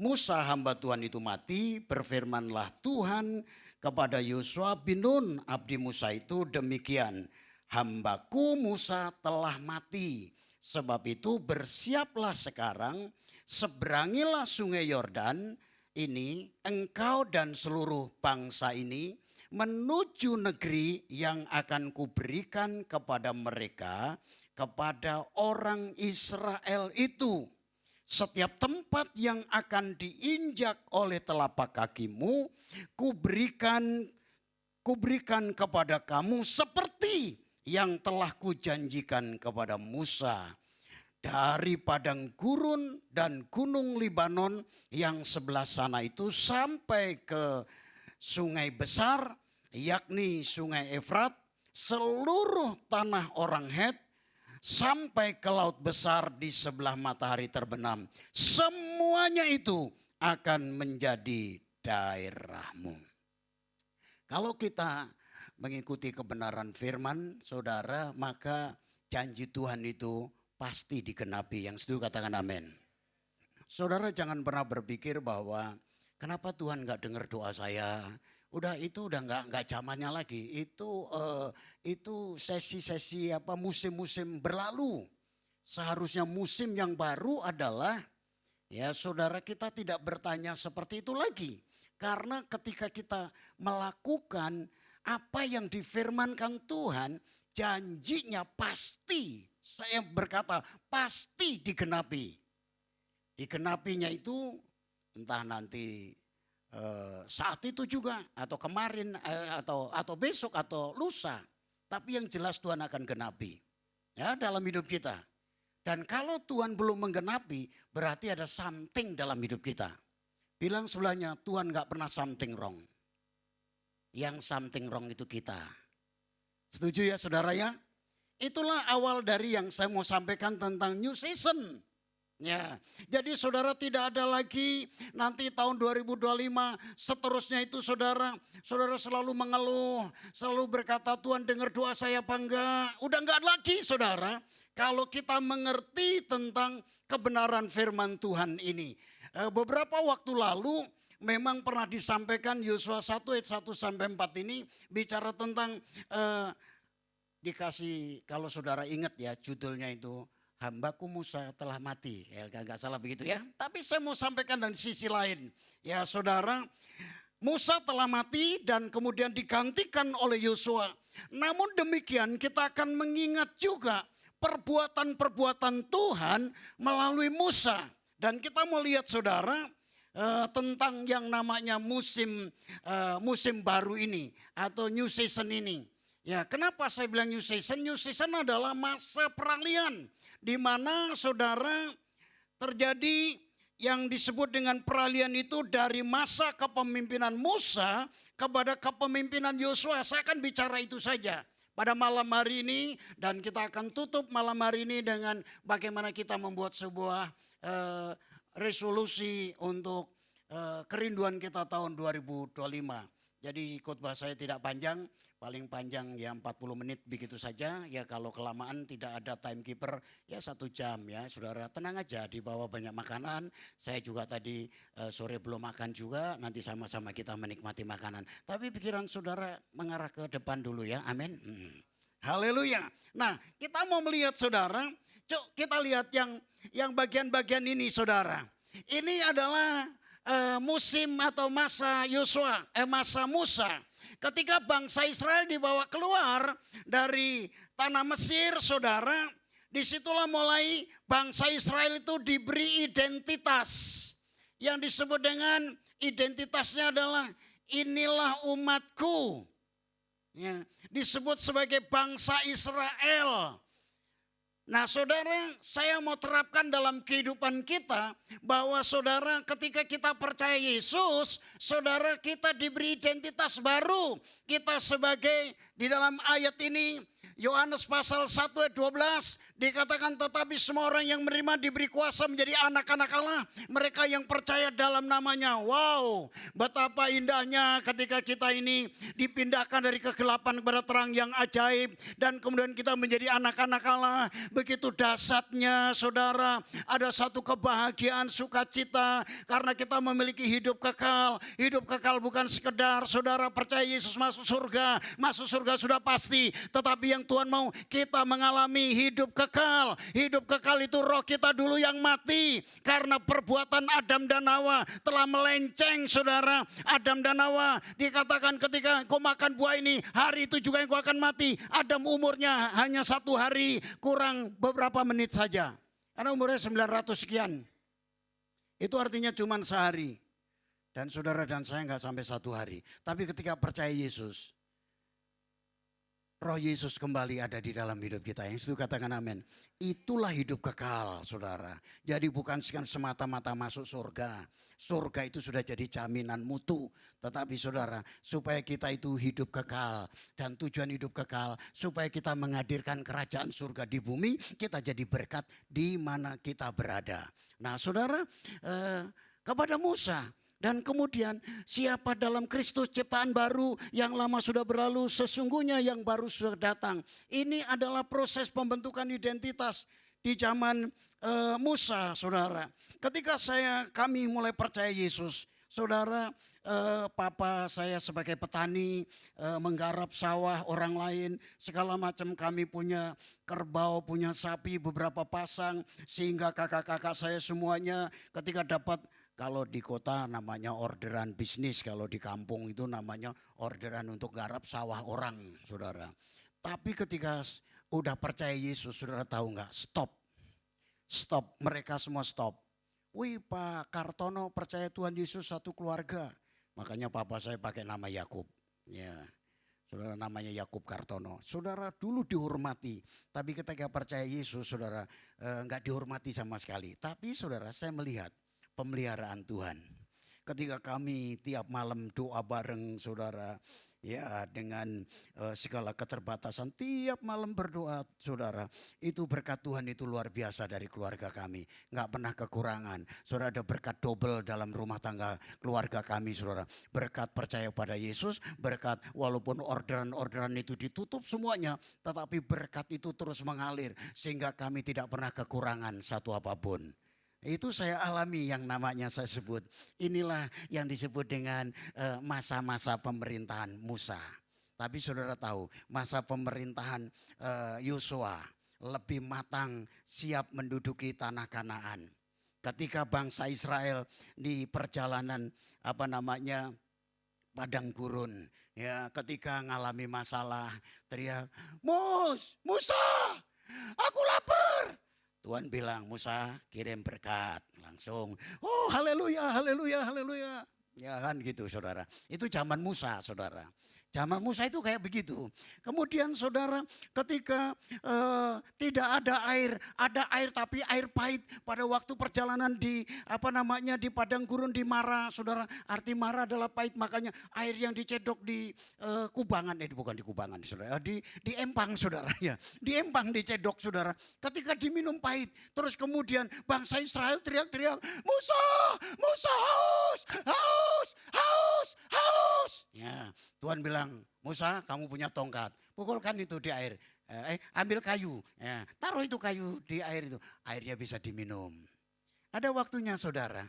Musa hamba Tuhan itu mati, berfirmanlah Tuhan kepada Yosua bin Nun abdi Musa itu demikian, hambaku Musa telah mati, sebab itu bersiaplah sekarang, seberangilah sungai Yordan ini, engkau dan seluruh bangsa ini menuju negeri yang akan kuberikan kepada mereka, kepada orang Israel itu. Setiap tempat yang akan diinjak oleh telapak kakimu, kuberikan kepada kamu seperti yang telah kujanjikan kepada Musa. Dari padang gurun dan gunung Libanon yang sebelah sana itu sampai ke sungai besar, yakni sungai Efrat, seluruh tanah orang Het, sampai ke laut besar di sebelah matahari terbenam. Semuanya itu akan menjadi daerahmu. Kalau kita mengikuti kebenaran firman, saudara, maka janji Tuhan itu pasti digenapi. Yang setuju katakan amin. Saudara jangan pernah berpikir bahwa kenapa Tuhan gak dengar doa saya. Itu udah nggak zamannya lagi. Itu sesi-sesi musim-musim berlalu. Seharusnya musim yang baru adalah, ya saudara, kita tidak bertanya seperti itu lagi. Karena ketika kita melakukan apa yang difirmankan Tuhan, janjinya pasti, saya berkata pasti digenapi. Digenapinya itu entah nanti saat itu juga atau kemarin atau besok atau lusa, tapi yang jelas Tuhan akan genapi, ya, dalam hidup kita. Dan kalau Tuhan belum menggenapi, berarti ada something dalam hidup kita. Bilang sebelahnya, Tuhan gak pernah something wrong. Yang something wrong itu kita. Setuju ya saudara ya? Itulah awal dari yang saya mau sampaikan tentang new season. Ya, jadi saudara tidak ada lagi nanti tahun 2025 seterusnya itu saudara selalu mengeluh, selalu berkata Tuhan dengar doa saya apa enggak. Udah enggak lagi saudara, kalau kita mengerti tentang kebenaran firman Tuhan ini. Beberapa waktu lalu memang pernah disampaikan Yosua 1 ayat 1 sampai 4 ini bicara tentang dikasih, kalau saudara ingat ya judulnya itu, hambaku Musa telah mati, ya gak salah begitu ya. Tapi saya mau sampaikan dari sisi lain. Ya saudara, Musa telah mati dan kemudian digantikan oleh Yosua. Namun demikian kita akan mengingat juga perbuatan-perbuatan Tuhan melalui Musa. Dan kita mau lihat saudara tentang yang namanya musim baru ini atau new season ini. Ya kenapa saya bilang new season? New season adalah masa peralihan. Di mana saudara terjadi yang disebut dengan peralihan itu dari masa kepemimpinan Musa kepada kepemimpinan Yosua. Saya akan bicara itu saja pada malam hari ini, dan kita akan tutup malam hari ini dengan bagaimana kita membuat sebuah resolusi untuk kerinduan kita tahun 2025. Jadi khotbah saya tidak panjang, paling panjang ya 40 menit begitu saja. Ya kalau kelamaan tidak ada timekeeper ya 1 jam ya. Saudara tenang aja, di bawah banyak makanan. Saya juga tadi sore belum makan juga, nanti sama-sama kita menikmati makanan. Tapi pikiran saudara mengarah ke depan dulu ya, amin. Haleluya. Nah kita mau melihat saudara, kita lihat yang bagian-bagian ini saudara. Ini adalah musim atau masa Yosua, masa Musa. Ketika bangsa Israel dibawa keluar dari tanah Mesir, saudara, disitulah mulai bangsa Israel itu diberi identitas. Yang disebut dengan identitasnya adalah inilah umatku. Ya, disebut sebagai bangsa Israel. Nah saudara, saya mau terapkan dalam kehidupan kita bahwa saudara ketika kita percaya Yesus, saudara kita diberi identitas baru. Kita sebagai di dalam ayat ini Yohanes pasal 1 ayat 12 dikatakan tetapi semua orang yang menerima diberi kuasa menjadi anak-anak Allah, mereka yang percaya dalam namanya. Wow, betapa indahnya ketika kita ini dipindahkan dari kegelapan kepada terang yang ajaib dan kemudian kita menjadi anak-anak Allah. Begitu dahsyatnya saudara, ada satu kebahagiaan sukacita karena kita memiliki hidup kekal. Hidup kekal bukan sekedar saudara percaya Yesus masuk surga sudah pasti, tetapi yang Tuhan mau kita mengalami hidup kekal. Hidup kekal itu roh kita dulu yang mati karena perbuatan Adam dan Hawa telah melenceng saudara. Adam dan Hawa dikatakan ketika kau makan buah ini, hari itu juga yang kau akan mati. Adam umurnya hanya 1 hari kurang beberapa menit saja. Karena umurnya 900 sekian. Itu artinya cuma sehari. Dan saudara dan saya nggak sampai 1 hari. Tapi ketika percaya Yesus, Roh Yesus kembali ada di dalam hidup kita. Yang itu katakan amin. Itulah hidup kekal saudara. Jadi bukan semata-mata masuk surga. Surga itu sudah jadi jaminan mutu. Tetapi saudara, supaya kita itu hidup kekal. Dan tujuan hidup kekal supaya kita menghadirkan kerajaan surga di bumi. Kita jadi berkat di mana kita berada. Nah saudara, kepada Musa. Dan kemudian siapa dalam Kristus ciptaan baru, yang lama sudah berlalu, sesungguhnya yang baru sudah datang. Ini adalah proses pembentukan identitas di zaman Musa saudara. Ketika kami mulai percaya Yesus saudara, papa saya sebagai petani menggarap sawah orang lain, segala macam kami punya kerbau, punya sapi beberapa pasang, sehingga kakak-kakak saya semuanya ketika dapat, kalau di kota namanya orderan bisnis, kalau di kampung itu namanya orderan untuk garap sawah orang, saudara. Tapi ketika udah percaya Yesus, saudara tahu nggak? Stop, mereka semua stop. Wih Pak Kartono percaya Tuhan Yesus satu keluarga. Makanya papa saya pakai nama Yakub. Ya, saudara namanya Yakub Kartono. Saudara dulu dihormati, tapi ketika percaya Yesus, saudara nggak dihormati sama sekali. Tapi saudara saya melihat pemeliharaan Tuhan. Ketika kami tiap malam doa bareng saudara, ya dengan segala keterbatasan tiap malam berdoa saudara, itu berkat Tuhan itu luar biasa dari keluarga kami. Nggak pernah kekurangan. Saudara ada berkat double dalam rumah tangga keluarga kami saudara. Berkat percaya pada Yesus, berkat walaupun orderan-orderan itu ditutup semuanya, tetapi berkat itu terus mengalir sehingga kami tidak pernah kekurangan satu apapun. Itu saya alami yang namanya saya sebut. Inilah yang disebut dengan masa-masa pemerintahan Musa. Tapi saudara tahu masa pemerintahan Yosua lebih matang, siap menduduki tanah Kanaan. Ketika bangsa Israel di perjalanan padang gurun, ya ketika ngalami masalah teriak, Musa, aku lapar. Tuhan bilang, Musa kirim berkat. Langsung, oh haleluya, haleluya, haleluya. Ya kan gitu saudara. Itu zaman Musa saudara. Zaman Musa itu kayak begitu. Kemudian saudara ketika tidak ada air tapi air pahit pada waktu perjalanan di di padang gurun di Mara saudara. Arti Mara adalah pahit, makanya air yang dicedok di kubangan, bukan di kubangan saudara, di empang saudara ya. Di empang dicedok saudara. Ketika diminum pahit, terus kemudian bangsa Israel teriak-teriak, Musa, Musa haus, haus, haus, haus. Yesus. Ya, Tuhan bilang, Musa kamu punya tongkat, pukulkan itu di air. Ambil kayu, ya, taruh itu kayu di air itu. Airnya bisa diminum. Ada waktunya saudara.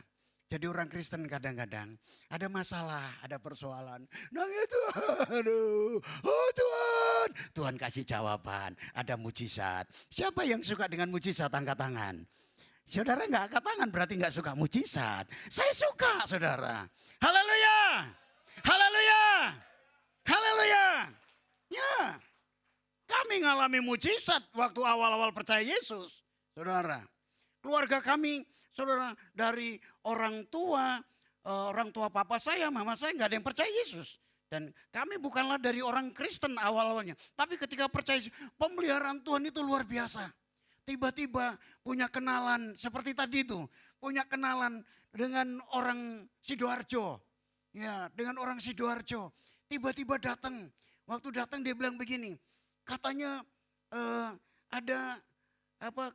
Jadi orang Kristen kadang-kadang ada masalah, ada persoalan. Nangis Tuhan, aduh, oh Tuhan. Tuhan kasih jawaban, ada mujizat. Siapa yang suka dengan mujizat angkat tangan? Saudara nggak angkat tangan berarti nggak suka mujizat. Saya suka saudara. Haleluya, haleluya, haleluya. Ya, kami ngalami mujizat waktu awal-awal percaya Yesus. Saudara, keluarga kami, saudara, dari orang tua papa saya, mama saya nggak ada yang percaya Yesus. Dan kami bukanlah dari orang Kristen awal-awalnya. Tapi ketika percaya Yesus, pemeliharaan Tuhan itu luar biasa. Tiba-tiba punya kenalan seperti tadi itu. Punya kenalan dengan orang Sidoarjo. Ya, dengan orang Sidoarjo. Tiba-tiba datang. Waktu datang dia bilang begini. Katanya ada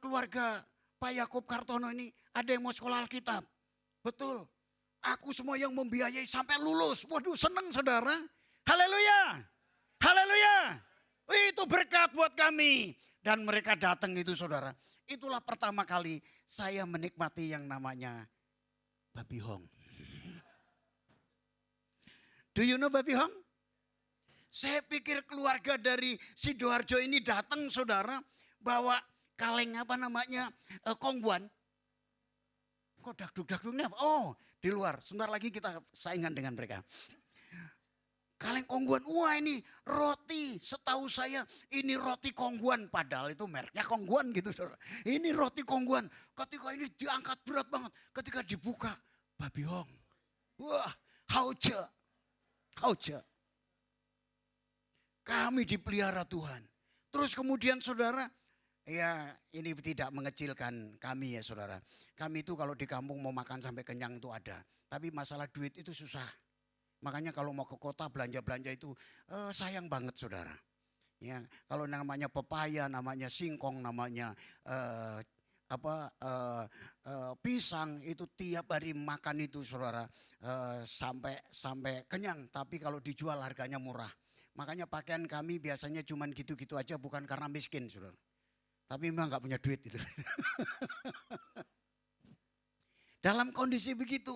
keluarga Pak Yakub Kartono ini ada yang mau sekolah Alkitab. Betul. Aku semua yang membiayai sampai lulus. Waduh, senang saudara. Haleluya. Haleluya. Itu berkat buat kami. Dan mereka datang itu saudara. Itulah pertama kali saya menikmati yang namanya babi hong. Do you know babi hong? Saya pikir keluarga dari Sidoarjo ini datang saudara. Bawa kaleng kongguan. Kok dakduk-dakduknya apa? Oh, di luar. Sebentar lagi kita saingan dengan mereka. Kaleng kongguan. Wah, ini roti. Setahu saya ini roti kongguan. Padahal itu mereknya kongguan gitu, saudara. Ini roti kongguan. Ketika ini diangkat berat banget. Ketika dibuka, babi hong. Wah, hauce. Hauce. Kami dipelihara Tuhan. Terus kemudian saudara, ya ini tidak mengecilkan kami ya saudara. Kami itu kalau di kampung mau makan sampai kenyang itu ada. Tapi masalah duit itu susah. Makanya kalau mau ke kota belanja-belanja itu sayang banget saudara. Ya, kalau namanya pepaya, namanya singkong, namanya pisang itu tiap hari makan itu saudara sampai kenyang. Tapi kalau dijual harganya murah. Makanya pakaian kami biasanya cuman gitu-gitu aja bukan karena miskin saudara. Tapi memang gak punya duit itu. Dalam kondisi begitu,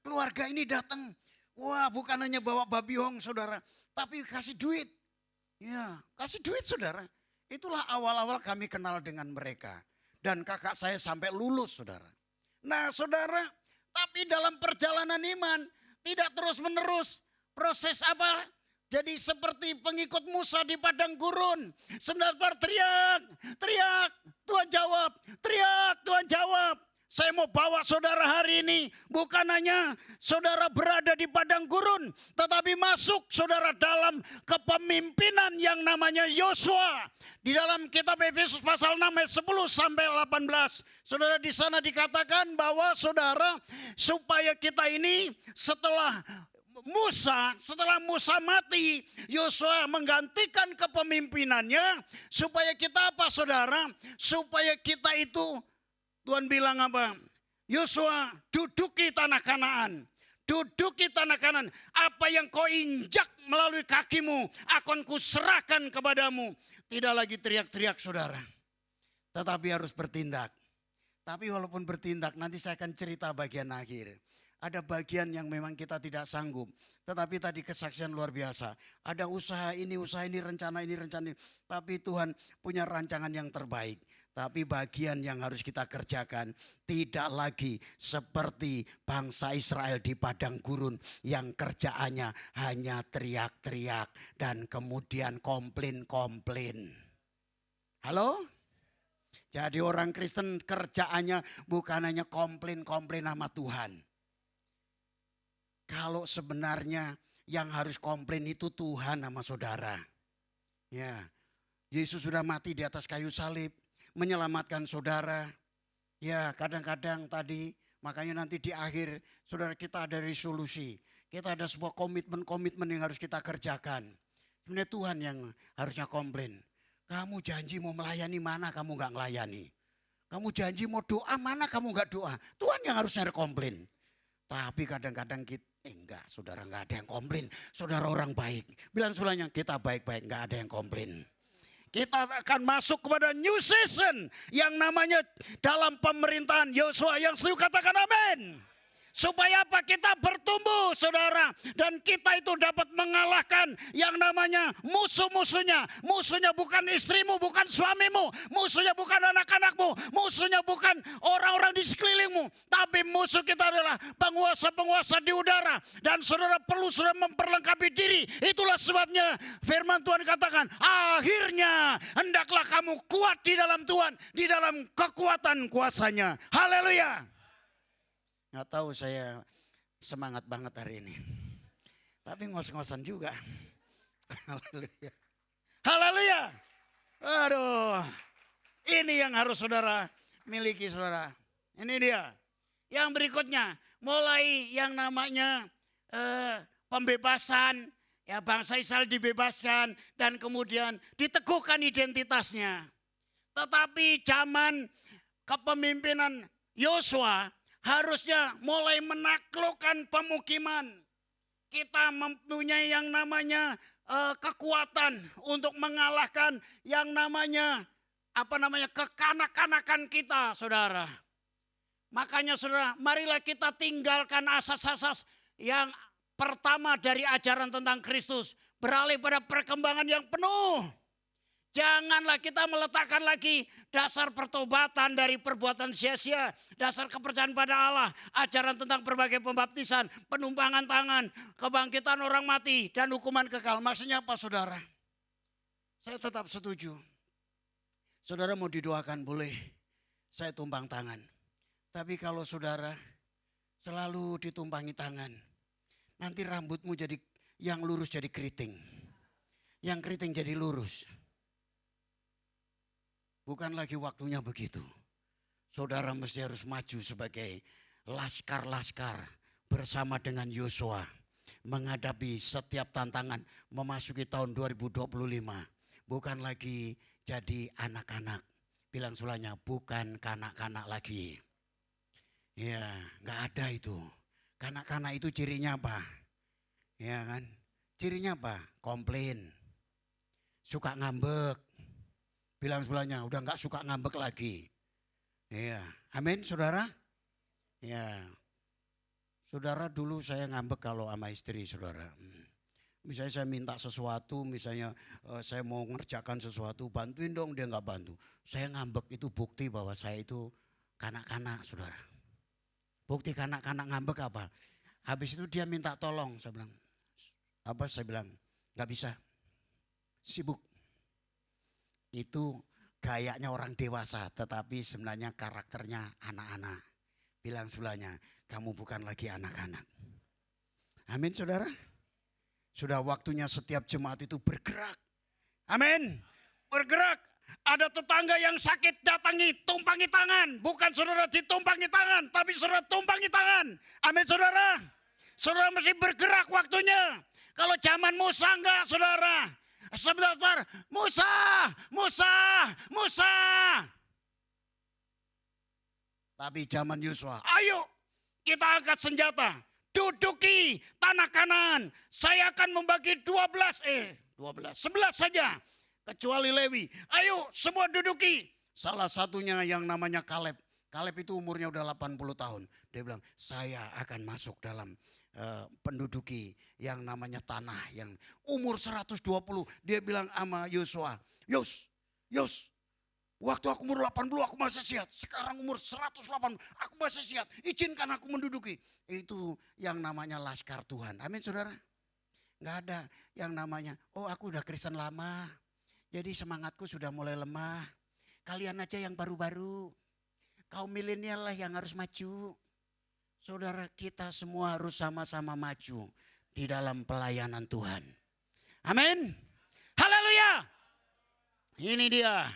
keluarga ini datang. Wah, bukan hanya bawa babi hong saudara, tapi kasih duit. Ya, kasih duit saudara. Itulah awal-awal kami kenal dengan mereka. Dan kakak saya sampai lulus saudara. Nah saudara, tapi dalam perjalanan iman tidak terus menerus. Proses apa? Jadi seperti pengikut Musa di padang gurun. Sebentar teriak, teriak, Tuhan jawab, teriak, Tuhan jawab. Saya mau bawa saudara hari ini bukan hanya saudara berada di padang gurun. Tetapi masuk saudara dalam kepemimpinan yang namanya Yosua. Di dalam kitab Efesus pasal 6 ayat 10 sampai 18. Saudara di sana dikatakan bahwa saudara supaya kita ini setelah Musa mati, Yosua menggantikan kepemimpinannya supaya kita apa saudara? Supaya kita itu, Tuhan bilang apa? Yosua, duduki tanah Kanaan. Duduki tanah Kanaan. Apa yang kau injak melalui kakimu akan kuserahkan kepadamu. Tidak lagi teriak-teriak saudara. Tetapi harus bertindak. Tapi walaupun bertindak nanti saya akan cerita bagian akhir. Ada bagian yang memang kita tidak sanggup. Tetapi tadi kesaksian luar biasa. Ada usaha ini, rencana ini. Tapi Tuhan punya rancangan yang terbaik. Tapi bagian yang harus kita kerjakan tidak lagi seperti bangsa Israel di padang gurun yang kerjaannya hanya teriak-teriak dan kemudian komplain-komplain. Halo? Jadi orang Kristen kerjaannya bukan hanya komplain-komplain sama Tuhan. Kalau sebenarnya yang harus komplain itu Tuhan sama saudara. Ya, Yesus sudah mati di atas kayu salib. Menyelamatkan saudara. Ya kadang-kadang tadi makanya nanti di akhir saudara kita ada resolusi. Kita ada sebuah komitmen yang harus kita kerjakan. Sebenarnya Tuhan yang harusnya komplain. Kamu janji mau melayani mana kamu gak melayani. Kamu janji mau doa mana kamu gak doa. Tuhan yang harusnya komplain. Tapi kadang-kadang Enggak, saudara, enggak ada yang komplain. Saudara orang baik. Bilang sebelahnya, kita baik-baik, enggak ada yang komplain. Kita akan masuk kepada new season yang namanya dalam pemerintahan Yosua. Yang setuju katakan amin. Supaya apa? Kita bertumbuh, saudara. Dan kita itu dapat mengalahkan yang namanya musuh-musuhnya. Musuhnya bukan istrimu, bukan suamimu. Musuhnya bukan anak-anakmu. Musuhnya bukan orang-orang di sekelilingmu. Tapi musuh kita adalah penguasa-penguasa di udara. Dan saudara perlu saudara memperlengkapi diri. Itulah sebabnya firman Tuhan katakan, akhirnya hendaklah kamu kuat di dalam Tuhan. Di dalam kekuatan kuasanya. Haleluya. Nggak tahu saya semangat banget hari ini. Tapi ngos-ngosan juga. Haleluya. Haleluya. Aduh. Ini yang harus saudara miliki saudara. Ini dia. Yang berikutnya. Mulai yang namanya pembebasan. Ya, bangsa Israel dibebaskan. Dan kemudian diteguhkan identitasnya. Tetapi zaman kepemimpinan Yosua harusnya mulai menaklukkan pemukiman. Kita mempunyai yang namanya kekuatan untuk mengalahkan yang namanya kekanak-kanakan kita, saudara. Makanya saudara, marilah kita tinggalkan asas-asas yang pertama dari ajaran tentang Kristus. Beralih pada perkembangan yang penuh. Janganlah kita meletakkan lagi dasar pertobatan dari perbuatan sia-sia. Dasar kepercayaan pada Allah. Ajaran tentang berbagai pembaptisan. Penumpangan tangan. Kebangkitan orang mati. Dan hukuman kekal. Maksudnya apa saudara? Saya tetap setuju. Saudara mau didoakan boleh. Saya tumpang tangan. Tapi kalau saudara selalu ditumpangi tangan. Nanti rambutmu jadi yang lurus jadi keriting. Yang keriting jadi lurus. Bukan lagi waktunya begitu. Saudara mesti harus maju sebagai laskar-laskar bersama dengan Yosua. Menghadapi setiap tantangan memasuki tahun 2025. Bukan lagi jadi anak-anak. Bilang sulanya bukan kanak-kanak lagi. Ya gak ada itu. Kanak-kanak itu cirinya apa? Ya kan? Cirinya apa? Komplain. Suka ngambek. Bilang sebelahnya udah gak suka ngambek lagi. Ya, amin saudara. Ya, saudara dulu saya ngambek kalau sama istri saudara. Misalnya saya minta sesuatu, misalnya saya mau ngerjakan sesuatu, bantuin dong, dia gak bantu. Saya ngambek itu bukti bahwa saya itu kanak-kanak saudara. Bukti kanak-kanak ngambek apa? Habis itu dia minta tolong, saya bilang. Apa saya bilang, gak bisa, sibuk. Itu gayanya orang dewasa tetapi sebenarnya karakternya anak-anak. Bilang sebelahnya, kamu bukan lagi anak-anak. Amin saudara. Sudah waktunya setiap jemaat itu bergerak. Amin. Bergerak. Ada tetangga yang sakit datangi, tumpangi tangan. Bukan saudara ditumpangi tangan, tapi saudara tumpangi tangan. Amin saudara. Saudara mesti bergerak waktunya. Kalau zaman Musa enggak saudara. Sebentar, Musa. Tapi zaman Yosua, ayo kita angkat senjata. Duduki tanah Kanaan. Saya akan membagi 11 saja. Kecuali Lewi. Ayo semua duduki. Salah satunya yang namanya Kaleb. Kaleb itu umurnya udah 80 tahun. Dia bilang, saya akan masuk dalam penduduki yang namanya tanah yang umur 120. Dia bilang sama Yosua, Yos, waktu aku umur 80 aku masih sehat. Sekarang umur 180 aku masih sehat. Izinkan aku menduduki. Itu yang namanya laskar Tuhan. Amin saudara. Gak ada yang namanya, oh aku udah Kristen lama. Jadi semangatku sudah mulai lemah. Kalian aja yang baru-baru. Kaum milenial lah yang harus maju. Saudara, kita semua harus sama-sama maju di dalam pelayanan Tuhan. Amin. Haleluya. Ini dia.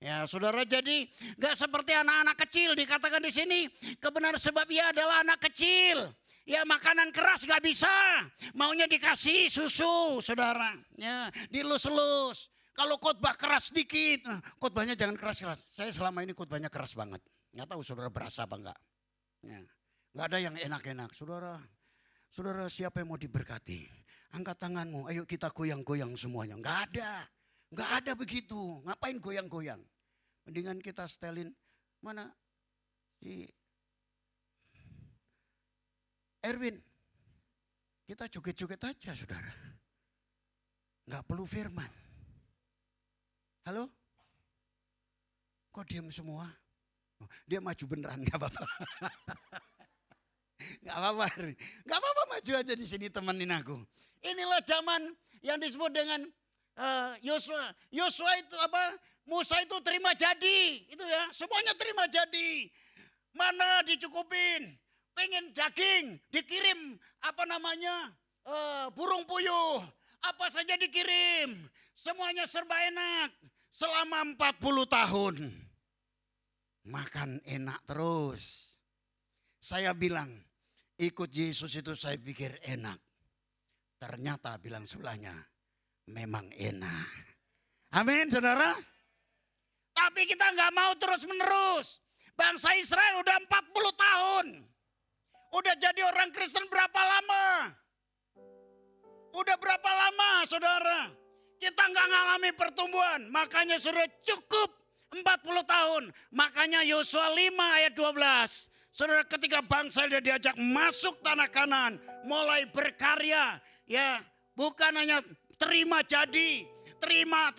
Ya saudara, jadi gak seperti anak-anak kecil dikatakan di sini. Kebenaran sebab ia adalah anak kecil. Ya makanan keras gak bisa. Maunya dikasih susu saudara. Ya dilus-lus. Kalau khotbah keras dikit. Khotbahnya jangan keras-keras. Saya selama ini khotbahnya keras banget. Gak tahu saudara berasa apa enggak. Ya. Gak ada yang enak-enak saudara. Saudara, siapa yang mau diberkati? Angkat tanganmu, ayo kita goyang-goyang semuanya. Enggak ada begitu. Ngapain goyang-goyang? Mendingan kita setelin, mana si Erwin. Kita joget-joget aja, saudara. Enggak perlu firman. Halo? Kok diam semua? Oh, dia maju beneran, enggak apa-apa. Enggak apa-apa. Enggak apa-apa, maju aja di sini temenin aku. Inilah zaman yang disebut dengan Yosua. Yosua itu apa? Musa itu terima jadi. Itu ya, semuanya terima jadi. Mana dicukupin? Pengen daging, dikirim apa namanya? Burung puyuh. Apa saja dikirim. Semuanya serba enak. Selama 40 tahun. Makan enak terus. Saya bilang, ikut Yesus itu saya pikir enak. Ternyata bilang sebelahnya, memang enak. Amin, saudara. Tapi kita nggak mau terus menerus. Bangsa Israel udah 40 tahun. Udah jadi orang Kristen berapa lama? Udah berapa lama, saudara? Kita nggak ngalami pertumbuhan. Makanya sudah cukup 40 tahun. Makanya Yosua 5 ayat 12. Saudara, ketika bangsa dia diajak masuk tanah Kanan, mulai berkarya, ya, bukan hanya terima jadi, terima.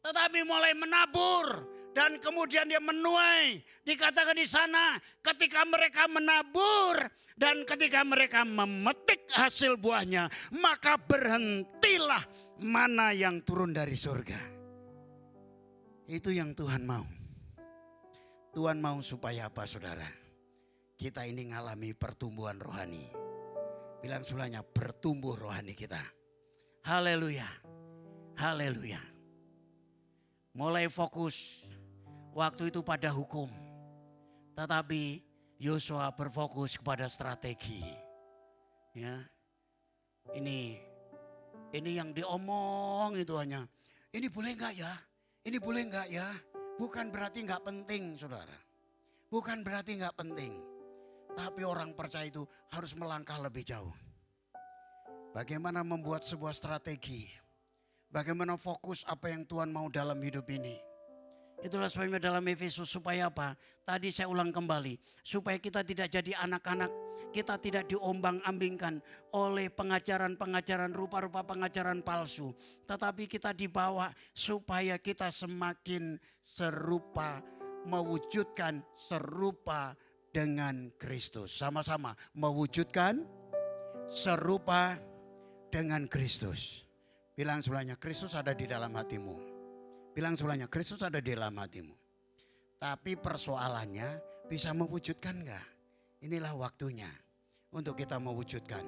Tetapi mulai menabur dan kemudian dia menuai. Dikatakan di sana, ketika mereka menabur dan ketika mereka memetik hasil buahnya, maka berhentilah mana yang turun dari surga. Itu yang Tuhan mau. Tuhan mau supaya apa, saudara? Kita ini ngalami pertumbuhan rohani. Bilang sebelahnya, bertumbuh rohani kita. Haleluya. Haleluya. Mulai fokus waktu itu pada hukum. Tetapi Yosua berfokus kepada strategi. Ya. Ini yang diomong itu hanya, ini boleh enggak ya? Ini boleh enggak ya? Bukan berarti enggak penting, saudara. Bukan berarti enggak penting. Tapi orang percaya itu harus melangkah lebih jauh. Bagaimana membuat sebuah strategi. Bagaimana fokus apa yang Tuhan mau dalam hidup ini. Itulah sebabnya dalam Efesus supaya apa? Tadi saya ulang kembali. Supaya kita tidak jadi anak-anak. Kita tidak diombang-ambingkan oleh pengajaran-pengajaran rupa-rupa pengajaran palsu. Tetapi kita dibawa supaya kita semakin serupa, mewujudkan serupa dengan Kristus. Sama-sama mewujudkan serupa dengan Kristus. Bilang sebelahnya, Kristus ada di dalam hatimu. Bilang sebelahnya, Kristus ada di dalam hatimu. Tapi persoalannya bisa mewujudkan enggak? Inilah waktunya untuk kita mewujudkan.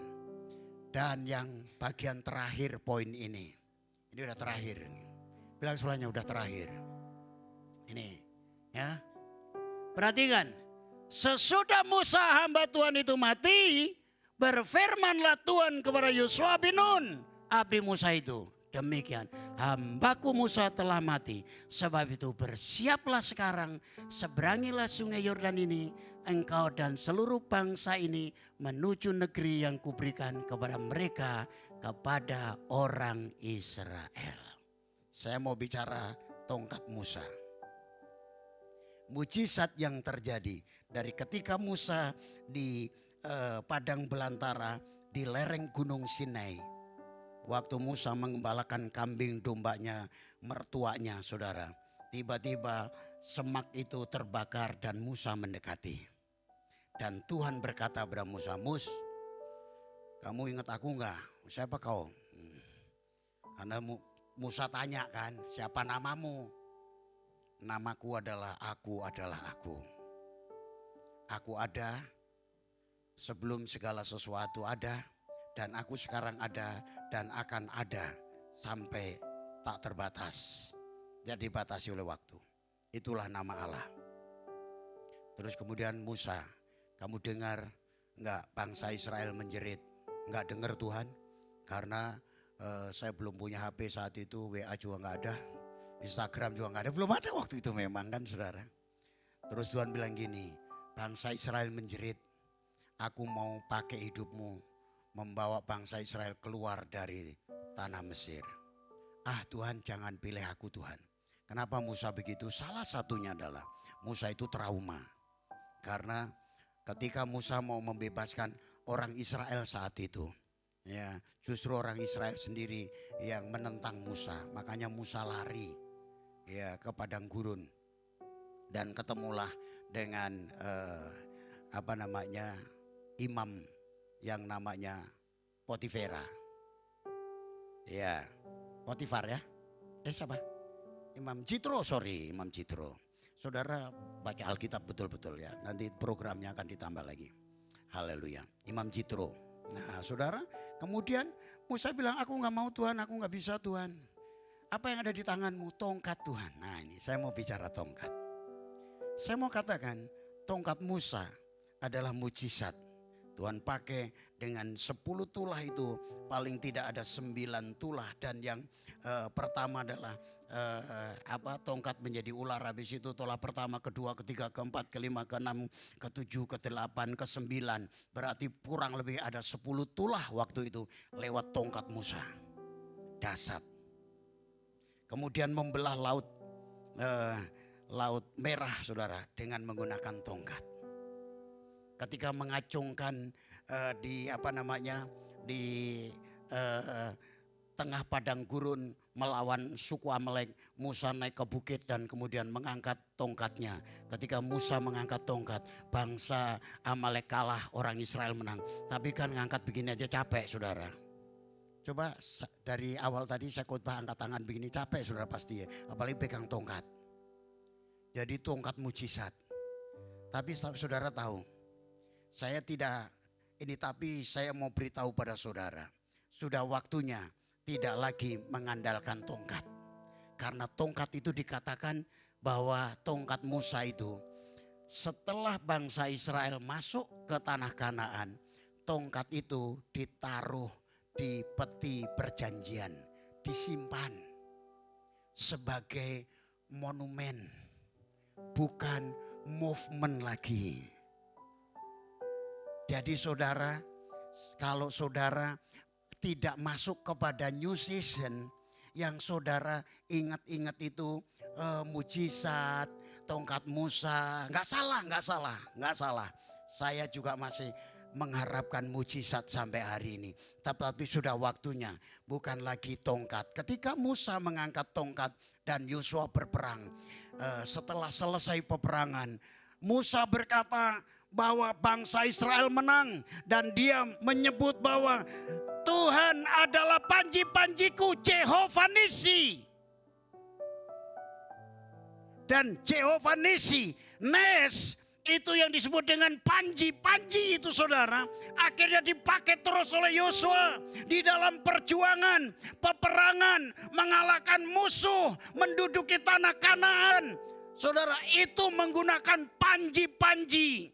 Dan yang bagian terakhir poin ini. Ini udah terakhir. Bilang sebelahnya udah terakhir. Ini ya. Perhatikan. Sesudah Musa hamba Tuhan itu mati, berfirmanlah Tuhan kepada Yosua bin Nun, abdi Musa itu. Demikian, hambaku Musa telah mati. Sebab itu bersiaplah sekarang, seberangilah sungai Yordan ini, engkau dan seluruh bangsa ini menuju negeri yang kuberikan kepada mereka, kepada orang Israel. Saya mau bicara tongkat Musa. Mujizat yang terjadi dari ketika Musa di padang belantara di lereng Gunung Sinai. Waktu Musa mengembalakan kambing dombanya, mertuanya, saudara. Tiba-tiba semak itu terbakar dan Musa mendekati. Dan Tuhan berkata kepada Musa, Mus, kamu ingat aku enggak? Siapa kau? Karena Musa tanya kan, siapa namamu? Namaku adalah Aku adalah Aku. Aku ada sebelum segala sesuatu ada. Dan aku sekarang ada dan akan ada sampai tak terbatas. Tidak dibatasi oleh waktu. Itulah nama Allah. Terus kemudian Musa, kamu dengar enggak bangsa Israel menjerit? Enggak dengar Tuhan? Karena saya belum punya HP saat itu, WA juga enggak ada. Instagram juga enggak ada, belum ada waktu itu memang kan saudara. Terus Tuhan bilang gini, bangsa Israel menjerit. aku mau pakai hidupmu membawa bangsa Israel keluar dari tanah Mesir. Ah Tuhan, jangan pilih aku Tuhan. Kenapa Musa begitu? Salah satunya adalah Musa itu trauma. Karena ketika Musa mau membebaskan orang Israel saat itu, ya justru orang Israel sendiri yang menentang Musa. Makanya Musa lari ya ke padang gurun dan ketemulah dengan imam yang namanya Potifera. Ya, Potifar ya. Siapa? Imam Jitro. Saudara baca Alkitab betul-betul ya. Nanti programnya akan ditambah lagi. Haleluya. Imam Jitro. Nah saudara, kemudian Musa bilang, aku gak mau Tuhan, aku gak bisa Tuhan. Apa yang ada di tanganmu? Tongkat Tuhan. Nah ini saya mau bicara tongkat. Saya mau katakan tongkat Musa adalah mujizat. Tuhan pakai dengan 10 tulah itu, paling tidak ada 9 tulah. Dan yang pertama adalah tongkat menjadi ular. Habis itu tulah pertama, kedua, ketiga, keempat, kelima, keenam, ketujuh, ke-8, ke-9. Berarti kurang lebih ada 10 tulah waktu itu lewat tongkat Musa. Dasar. Kemudian membelah laut merah saudara dengan menggunakan tongkat. Ketika mengacungkan di tengah padang gurun melawan suku Amalek, Musa naik ke bukit dan kemudian mengangkat tongkatnya. Ketika Musa mengangkat tongkat, bangsa Amalek kalah, orang Israel menang. Tapi kan ngangkat begini aja capek saudara. Coba dari awal tadi saya khotbah angkat tangan begini capek saudara pasti ya. Apalagi pegang tongkat. Jadi tongkat mujizat. Tapi saudara tahu, tapi saya mau beritahu pada saudara. Sudah waktunya tidak lagi mengandalkan tongkat. Karena tongkat itu dikatakan bahwa tongkat Musa itu setelah bangsa Israel masuk ke tanah Kanaan, tongkat itu ditaruh di peti perjanjian, disimpan sebagai monumen, bukan movement lagi. Jadi saudara, kalau saudara tidak masuk kepada new season yang saudara ingat-ingat itu mujizat, tongkat Musa, nggak salah. Saya juga masih mengharapkan mujizat sampai hari ini. Tapi sudah waktunya, bukan lagi tongkat. Ketika Musa mengangkat tongkat dan Yosua berperang, setelah selesai peperangan, Musa berkata bahwa bangsa Israel menang. Dan dia menyebut bahwa Tuhan adalah panji-panjiku, Jehovah Nisi. Dan Jehovah Nisi, Nes, itu yang disebut dengan panji-panji itu saudara. Akhirnya dipakai terus oleh Yosua di dalam perjuangan, peperangan, mengalahkan musuh, menduduki tanah Kanaan. Saudara, itu menggunakan panji-panji.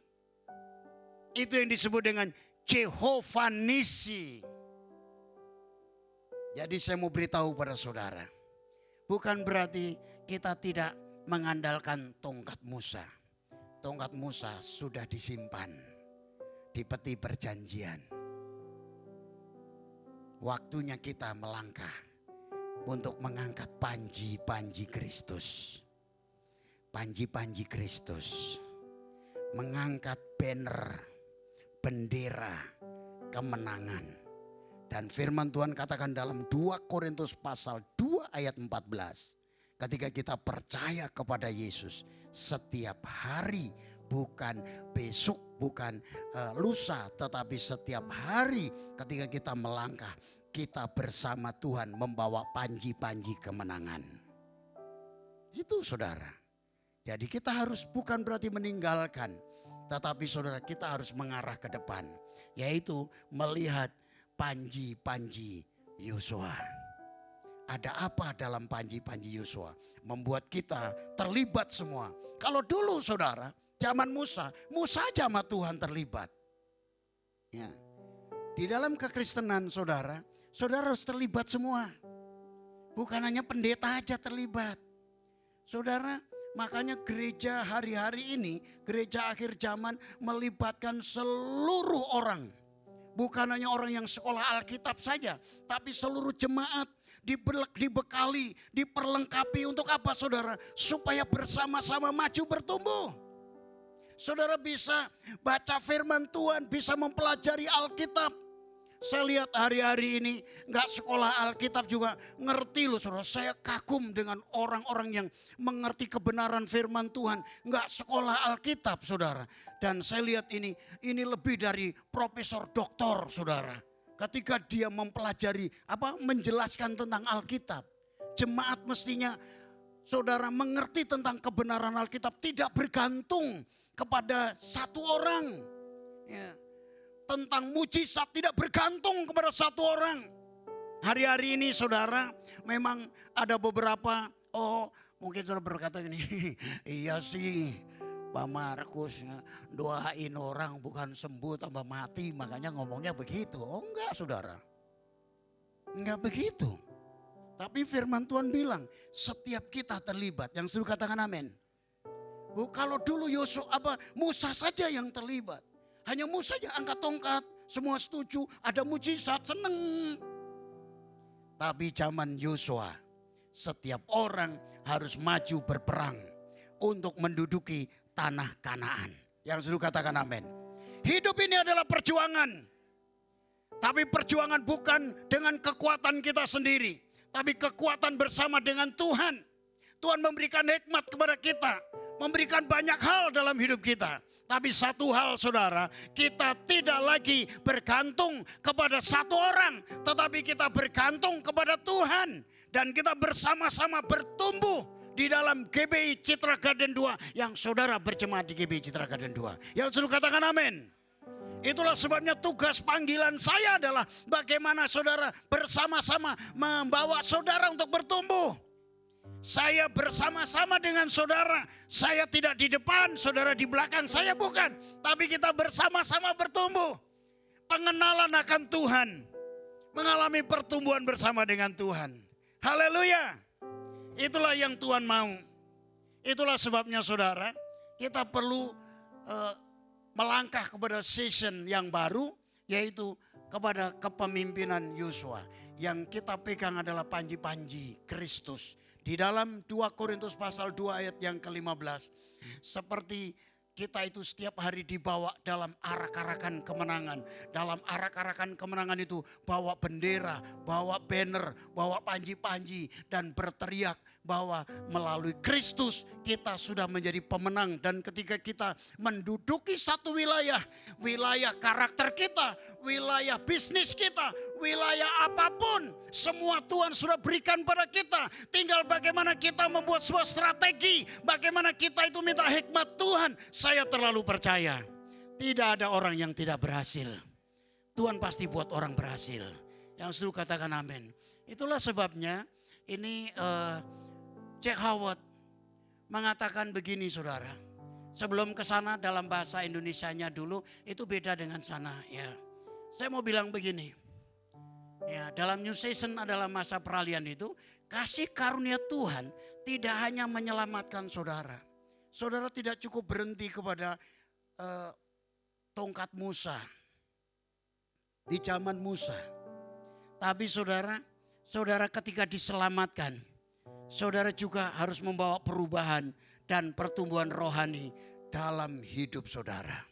Itu yang disebut dengan Jehovah Nisi. Jadi saya mau beritahu pada saudara, bukan berarti kita tidak mengandalkan tongkat Musa. Tongkat Musa sudah disimpan di peti perjanjian. Waktunya kita melangkah untuk mengangkat panji-panji Kristus. Panji-panji Kristus. Mengangkat banner, bendera kemenangan. Dan firman Tuhan katakan dalam 2 Korintus pasal 2 ayat 14. Ketika kita percaya kepada Yesus setiap hari, bukan besok, bukan lusa, tetapi setiap hari ketika kita melangkah, kita bersama Tuhan membawa panji-panji kemenangan. Itu saudara. Jadi kita harus bukan berarti meninggalkan, tetapi saudara kita harus mengarah ke depan. Yaitu melihat panji-panji Yosua. Ada apa dalam panji-panji Yosua? Membuat kita terlibat semua. Kalau dulu saudara, zaman Musa aja sama Tuhan terlibat. Ya. Di dalam kekristenan saudara harus terlibat semua. Bukan hanya pendeta aja terlibat. Saudara, Makanya gereja hari-hari ini, gereja akhir zaman melibatkan seluruh orang. Bukan hanya orang yang sekolah Alkitab saja, tapi seluruh jemaat dibekali, diperlengkapi untuk apa saudara? Supaya bersama-sama maju bertumbuh. Saudara bisa baca firman Tuhan, bisa mempelajari Alkitab. Saya lihat hari-hari ini gak sekolah Alkitab juga ngerti loh saudara. Saya kagum dengan orang-orang yang mengerti kebenaran firman Tuhan. Gak sekolah Alkitab saudara. Dan saya lihat ini lebih dari profesor doktor saudara. Ketika dia mempelajari menjelaskan tentang Alkitab. Jemaat mestinya saudara mengerti tentang kebenaran Alkitab. Tidak bergantung kepada satu orang. Ya. Tentang mujizat tidak bergantung kepada satu orang. Hari-hari ini saudara memang ada beberapa, mungkin saudara berkata gini, iya sih Pak Markus doain orang bukan sembuh tambah mati, makanya ngomongnya begitu. Oh enggak saudara, enggak begitu. Tapi firman Tuhan bilang setiap kita terlibat, yang suruh katakan amin. Kalau dulu Musa saja yang terlibat. Hanya Musa saja angkat tongkat, semua setuju, ada mujizat, seneng. Tapi zaman Yosua, setiap orang harus maju berperang untuk menduduki tanah Kanaan. Yang sudah katakan amin. Hidup ini adalah perjuangan. Tapi perjuangan bukan dengan kekuatan kita sendiri, tapi kekuatan bersama dengan Tuhan. Tuhan memberikan hikmat kepada kita, memberikan banyak hal dalam hidup kita. Tapi satu hal saudara, kita tidak lagi bergantung kepada satu orang, tetapi kita bergantung kepada Tuhan. Dan kita bersama-sama bertumbuh di dalam GBI Citra Garden 2 yang saudara berjemaat di GBI Citra Garden 2. Yang sudah katakan amin. Itulah sebabnya tugas panggilan saya adalah bagaimana saudara bersama-sama membawa saudara untuk bertumbuh. Saya bersama-sama dengan saudara. Saya tidak di depan, saudara di belakang. Saya bukan. Tapi kita bersama-sama bertumbuh. Pengenalan akan Tuhan. Mengalami pertumbuhan bersama dengan Tuhan. Haleluya. Itulah yang Tuhan mau. Itulah sebabnya saudara, kita perlu melangkah kepada season yang baru. Yaitu kepada kepemimpinan Yosua. Yang kita pegang adalah panji-panji Kristus. Di dalam 2 Korintus pasal 2 ayat yang ke-15. Seperti kita itu setiap hari dibawa dalam arak-arakan kemenangan. Dalam arak-arakan kemenangan itu bawa bendera, bawa banner, bawa panji-panji. Dan berteriak bahwa melalui Kristus kita sudah menjadi pemenang. Dan ketika kita menduduki satu wilayah, wilayah karakter kita, wilayah bisnis kita, wilayah apapun, semua Tuhan sudah berikan pada kita. Tinggal bagaimana kita membuat sebuah strategi, bagaimana kita itu minta hikmat Tuhan. Saya terlalu percaya, tidak ada orang yang tidak berhasil. Tuhan pasti buat orang berhasil. Yang seluruh katakan amin. Itulah sebabnya ini Jack Howard mengatakan begini saudara. Sebelum ke sana dalam bahasa Indonesianya dulu itu beda dengan sana ya. Saya mau bilang begini. Ya, dalam New Season adalah masa peralihan itu, kasih karunia Tuhan tidak hanya menyelamatkan saudara. Saudara tidak cukup berhenti kepada tongkat Musa. Di zaman Musa. Tapi saudara ketika diselamatkan, saudara juga harus membawa perubahan dan pertumbuhan rohani dalam hidup saudara.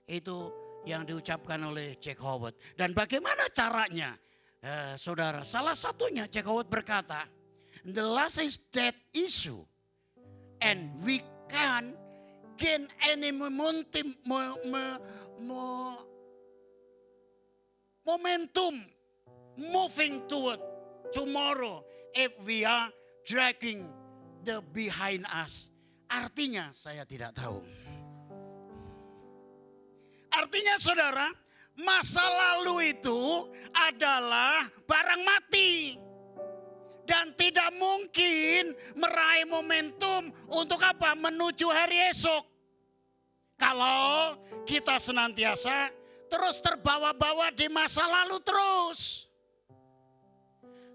Itu yang diucapkan oleh Jack Howard. Dan bagaimana caranya? Saudara, salah satunya Jack Howard berkata, the last is that issue. And we can gain any momentum moving toward tomorrow if we are dragging the behind us. Artinya saya tidak tahu. Artinya saudara, masa lalu itu adalah barang mati. Dan tidak mungkin meraih momentum untuk apa? Menuju hari esok. Kalau kita senantiasa terus terbawa-bawa di masa lalu terus.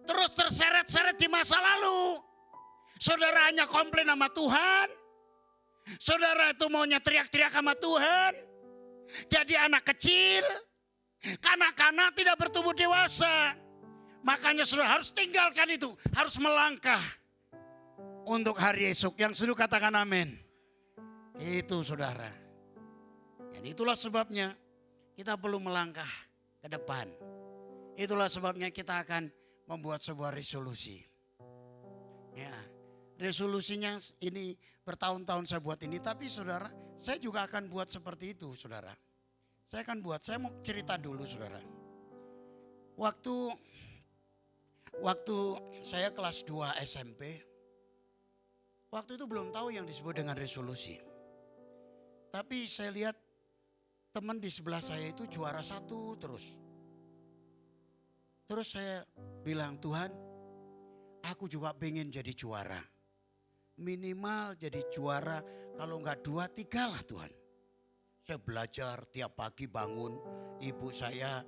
Terus terseret-seret di masa lalu. Saudara hanya komplain sama Tuhan. Saudara itu maunya teriak-teriak sama Tuhan. Jadi anak kecil. Kanak-kanak tidak bertumbuh dewasa. Makanya saudara harus tinggalkan itu. Harus melangkah untuk hari esok. Yang setuju katakan amin. Itu saudara. Dan itulah sebabnya kita perlu melangkah ke depan. Itulah sebabnya kita akan membuat sebuah resolusi. Ya, resolusinya ini bertahun-tahun saya buat ini. Tapi saudara, saya juga akan buat seperti itu saudara. Saya akan buat, saya mau cerita dulu saudara. Waktu saya kelas 2 SMP. Waktu itu belum tahu yang disebut dengan resolusi. Tapi saya lihat teman di sebelah saya itu juara 1 terus. Terus saya bilang, Tuhan, aku juga pengen jadi juara. Minimal jadi juara, kalau enggak 2, 3 lah Tuhan. Saya belajar tiap pagi bangun, ibu saya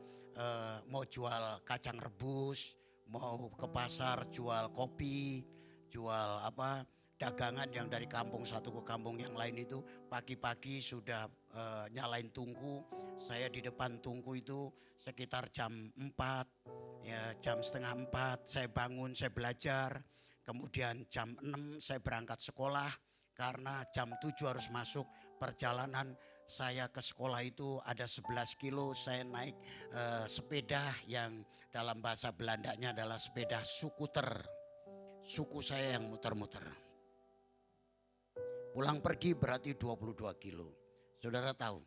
mau jual kacang rebus, mau ke pasar jual kopi, jual dagangan yang dari kampung satu ke kampung yang lain itu. Pagi-pagi sudah nyalain tungku, saya di depan tungku itu sekitar jam 4, ya jam setengah 4 saya bangun, saya belajar. Kemudian jam 6 saya berangkat sekolah karena jam 7 harus masuk. Perjalanan saya ke sekolah itu ada 11 kilo, saya naik sepeda yang dalam bahasa Belandanya adalah sepeda skuter. Suku saya yang muter-muter. Pulang pergi berarti 22 kilo. Saudara tahu,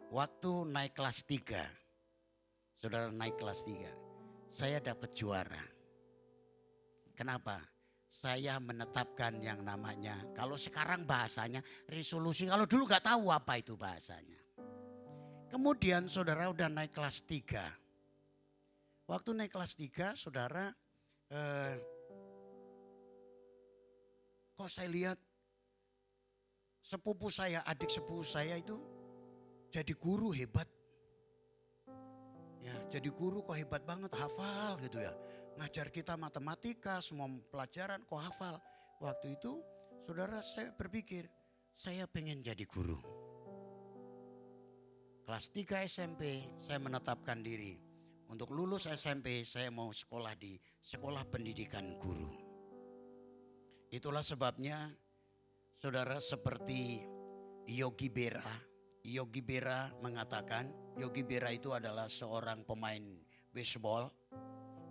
waktu naik kelas 3, saudara naik kelas 3, saya dapat juara. Kenapa? Saya menetapkan yang namanya, kalau sekarang bahasanya resolusi, kalau dulu gak tahu apa itu bahasanya. Kemudian saudara udah naik kelas 3. Waktu naik kelas 3 saudara, kok saya lihat sepupu saya, adik sepupu saya itu jadi guru hebat. Ya, jadi guru kok hebat banget, hafal gitu ya. Ngajar kita matematika, semua pelajaran kok hafal. Waktu itu saudara saya berpikir, saya pengen jadi guru. Kelas 3 SMP saya menetapkan diri. Untuk lulus SMP saya mau sekolah di sekolah pendidikan guru. Itulah sebabnya saudara seperti Yogi Berra. Yogi Berra mengatakan, Yogi Berra itu adalah seorang pemain baseball.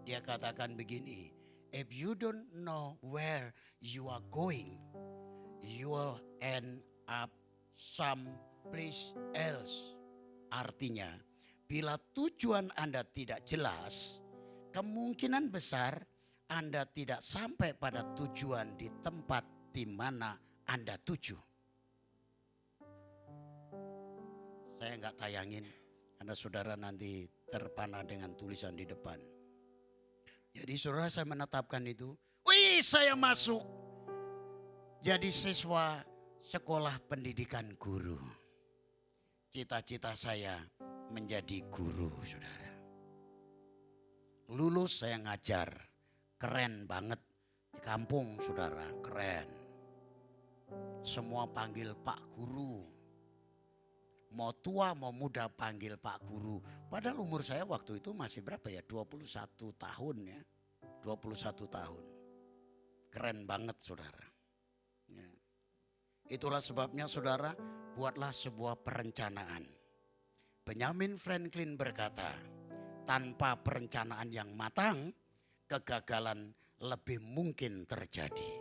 Dia katakan begini, if you don't know where you are going, you will end up someplace else. Artinya, bila tujuan Anda tidak jelas, kemungkinan besar Anda tidak sampai pada tujuan di tempat di mana Anda tuju. Saya nggak tayangin karena saudara nanti terpana dengan tulisan di depan. Jadi saudara saya menetapkan itu, wih saya masuk jadi siswa sekolah pendidikan guru. Cita-cita saya menjadi guru saudara. Lulus saya ngajar, keren banget di kampung saudara, keren. Semua panggil Pak Guru. Mau tua mau muda panggil Pak Guru. Padahal umur saya waktu itu masih berapa ya? 21 tahun ya. 21 tahun. Keren banget saudara. Ya. Itulah sebabnya saudara, buatlah sebuah perencanaan. Benjamin Franklin berkata, tanpa perencanaan yang matang, kegagalan lebih mungkin terjadi.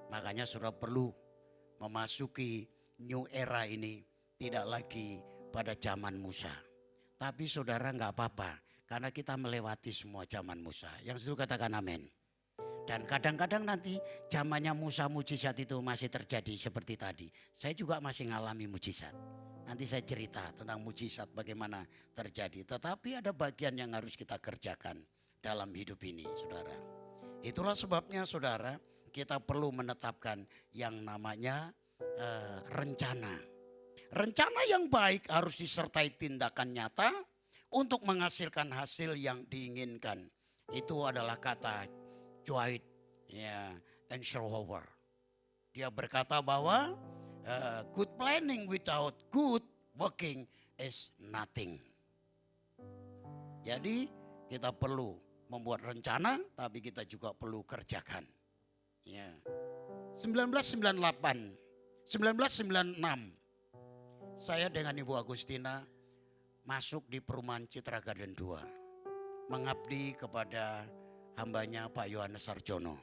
Makanya saudara perlu memasuki new era ini. Tidak lagi pada zaman Musa. Tapi saudara nggak apa-apa. Karena kita melewati semua zaman Musa. Yang setuju katakan amin. Dan kadang-kadang nanti zamannya Musa mujizat itu masih terjadi seperti tadi. Saya juga masih ngalami mujizat. Nanti saya cerita tentang mujizat bagaimana terjadi. Tetapi ada bagian yang harus kita kerjakan dalam hidup ini saudara. Itulah sebabnya saudara, kita perlu menetapkan yang namanya rencana. Rencana yang baik harus disertai tindakan nyata untuk menghasilkan hasil yang diinginkan. Itu adalah kata Dwight ya, and show over. Dia berkata bahwa good planning without good working is nothing. Jadi kita perlu membuat rencana, tapi kita juga perlu kerjakan. Ya. 1996, saya dengan Ibu Agustina masuk di perumahan Citra Garden 2. Mengabdi kepada hambanya Pak Yohanes Sarjono.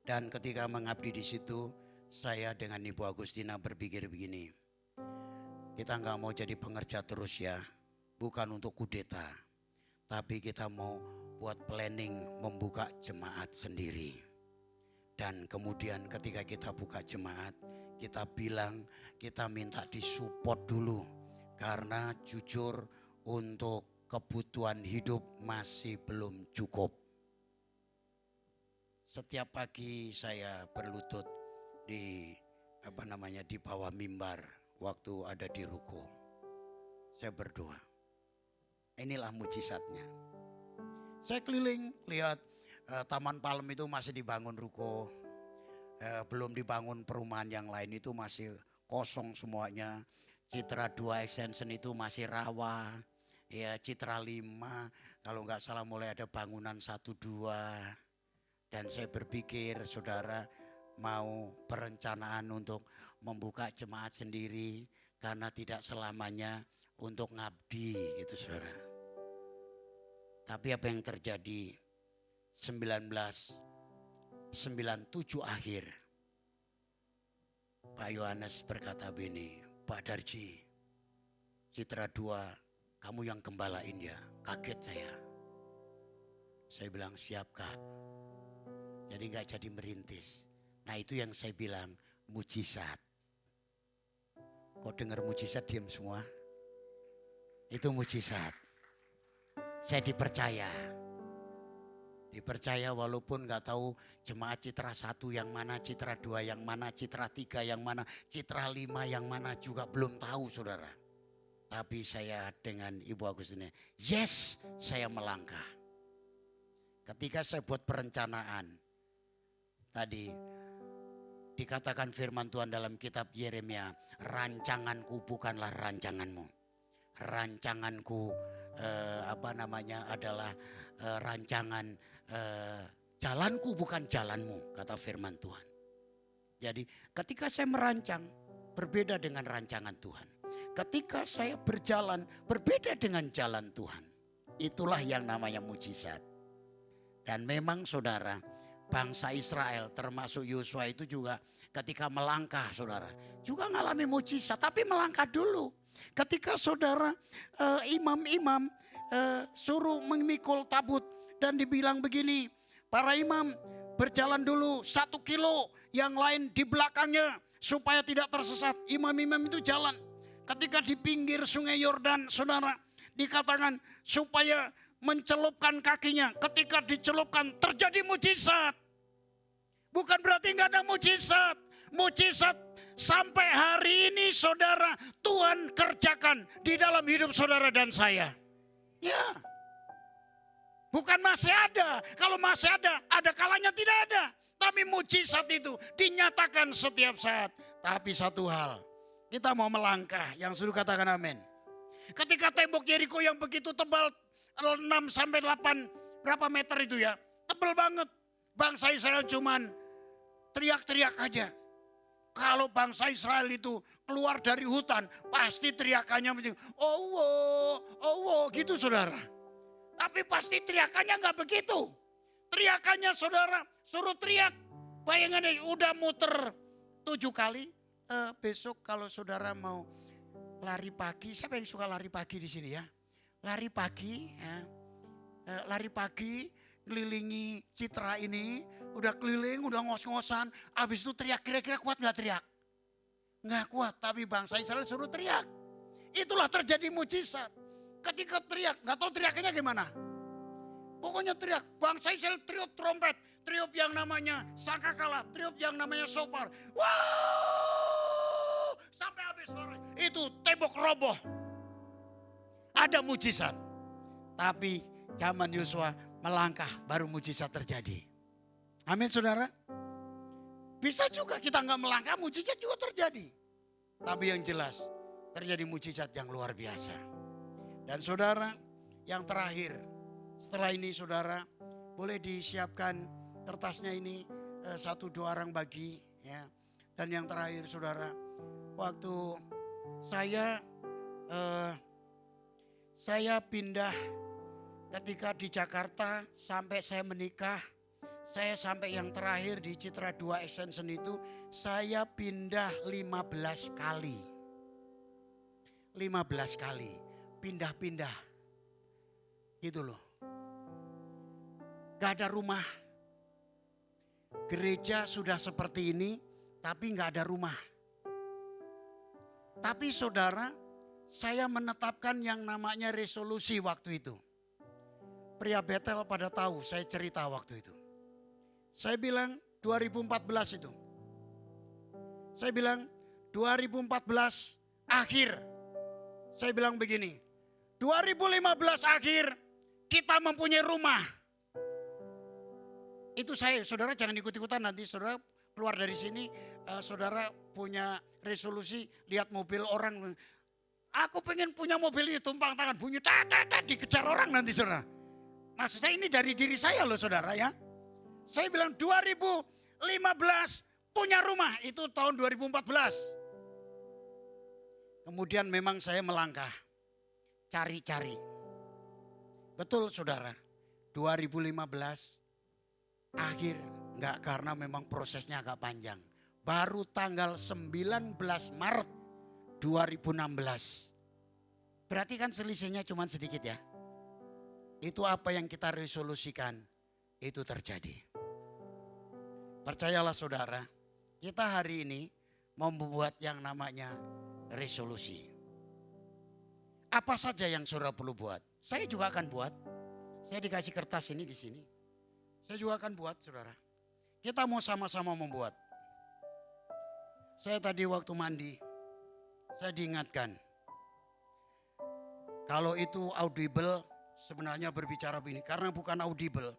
Dan ketika mengabdi di situ, saya dengan Ibu Agustina berpikir begini. Kita nggak mau jadi pengerja terus ya, bukan untuk kudeta. Tapi kita mau buat planning membuka jemaat sendiri. Dan kemudian ketika kita buka jemaat, kita bilang kita minta disupport dulu. Karena jujur untuk kebutuhan hidup masih belum cukup. Setiap pagi saya berlutut di di bawah mimbar waktu ada di ruko. Saya berdoa. Inilah mujizatnya. Saya keliling lihat Taman Palem itu masih dibangun ruko. Belum dibangun perumahan yang lain, itu masih kosong semuanya. Citra 2 Extension itu masih rawa. Ya, Citra 5 kalau nggak salah mulai ada bangunan 1-2. Dan saya berpikir saudara mau perencanaan untuk membuka jemaat sendiri. Karena tidak selamanya untuk ngabdi gitu saudara. Tapi apa yang terjadi 1997 akhir. Pak Yohanes berkata begini, Pak Darji, Citra 2 kamu yang gembalain ya. Kaget saya. Saya bilang siap Kak. Jadi gak jadi merintis. Nah itu yang saya bilang mujizat. Kok dengar mujizat diam semua? Itu mujizat. Saya dipercaya. Dipercaya walaupun gak tahu jemaat Citra 1 yang mana, Citra 2 yang mana, Citra 3 yang mana, Citra 5 yang mana juga belum tahu saudara. Tapi saya dengan Ibu Agustina, yes saya melangkah. Ketika saya buat perencanaan, tadi dikatakan firman Tuhan dalam kitab Yeremia, rancanganku bukanlah rancanganmu. Rancanganku adalah rancangan jalanku bukan jalanmu, kata firman Tuhan. Jadi ketika saya merancang berbeda dengan rancangan Tuhan. Ketika saya berjalan berbeda dengan jalan Tuhan. Itulah yang namanya mujizat. Dan memang saudara, bangsa Israel termasuk Yosua itu juga ketika melangkah saudara. Juga mengalami mujizat tapi melangkah dulu. Ketika saudara imam-imam suruh memikul tabut dan dibilang begini. Para imam berjalan dulu 1 kilo, yang lain di belakangnya supaya tidak tersesat. Imam-imam itu jalan. Ketika di pinggir sungai Yordan saudara dikatakan supaya mencelupkan kakinya. Ketika dicelupkan terjadi mujizat. Bukan berarti nggak ada mujizat. Mujizat sampai hari ini saudara Tuhan kerjakan di dalam hidup saudara dan saya. Ya. Bukan masih ada. Kalau masih ada kalanya tidak ada. Tapi mujizat itu dinyatakan setiap saat. Tapi satu hal, kita mau melangkah, yang suruh katakan amin. Ketika tembok Yeriko yang begitu tebal 6 sampai 8 berapa meter itu ya, tebal banget. Bangsa Israel cuman teriak-teriak aja. Kalau bangsa Israel itu keluar dari hutan, pasti teriakannya oh gitu saudara. Tapi pasti teriakannya nggak begitu. Teriakannya saudara suruh teriak. Bayangan deh udah muter 7 kali. Besok kalau saudara mau lari pagi, siapa yang suka lari pagi di sini ya? Lari pagi, ya. Lari pagi, kelilingi Citra ini, udah keliling, udah ngos-ngosan. Habis itu teriak, kira-kira kuat nggak teriak? Nggak kuat, tapi bangsa Israel suruh teriak. Itulah terjadi mujizat. Ketika teriak, nggak tahu teriaknya gimana. Pokoknya teriak, bangsa Israel tiup trompet, tiup yang namanya sangkakala, tiup yang namanya shofar. Wow! Sampai habis suara. Itu tembok roboh. Ada mujizat. Tapi zaman Yosua melangkah baru mujizat terjadi. Amin saudara. Bisa juga kita nggak melangkah, mujizat juga terjadi. Tapi yang jelas terjadi mujizat yang luar biasa. Dan saudara, yang terakhir, setelah ini saudara boleh disiapkan kertasnya ini, 1-2 orang bagi ya. Dan yang terakhir saudara, waktu saya pindah ketika di Jakarta sampai saya menikah, saya sampai yang terakhir di Citra 2 Extension itu, saya pindah 15 kali. 15 kali, pindah-pindah. Gitu loh. Gak ada rumah. Gereja sudah seperti ini, tapi gak ada rumah. Tapi saudara, saya menetapkan yang namanya resolusi waktu itu. Pria Betel pada tahu saya cerita waktu itu. Saya bilang 2014 itu. Saya bilang 2014 akhir. Saya bilang begini, 2015 akhir kita mempunyai rumah. Itu saya, saudara jangan ikut-ikutan, nanti saudara keluar dari sini, saudara punya resolusi, lihat mobil orang. Aku pengen punya mobil ini, tumpang tangan, bunyi dikejar orang nanti saudara. Maksud saya ini dari diri saya loh saudara ya. Saya bilang 2015 punya rumah, itu tahun 2014. Kemudian memang saya melangkah, cari-cari. Betul saudara, 2015 akhir, enggak, karena memang prosesnya agak panjang. Baru tanggal 19 Maret 2016. Berarti kan selisihnya cuma sedikit ya. Itu apa yang kita resolusikan, itu terjadi. Percayalah saudara, kita hari ini membuat yang namanya resolusi. Apa saja yang saudara perlu buat? Saya juga akan buat. Saya dikasih kertas ini di sini. Saya juga akan buat saudara. Kita mau sama-sama membuat. Saya tadi waktu mandi, saya diingatkan. Kalau itu audible, sebenarnya berbicara begini. Karena bukan audible,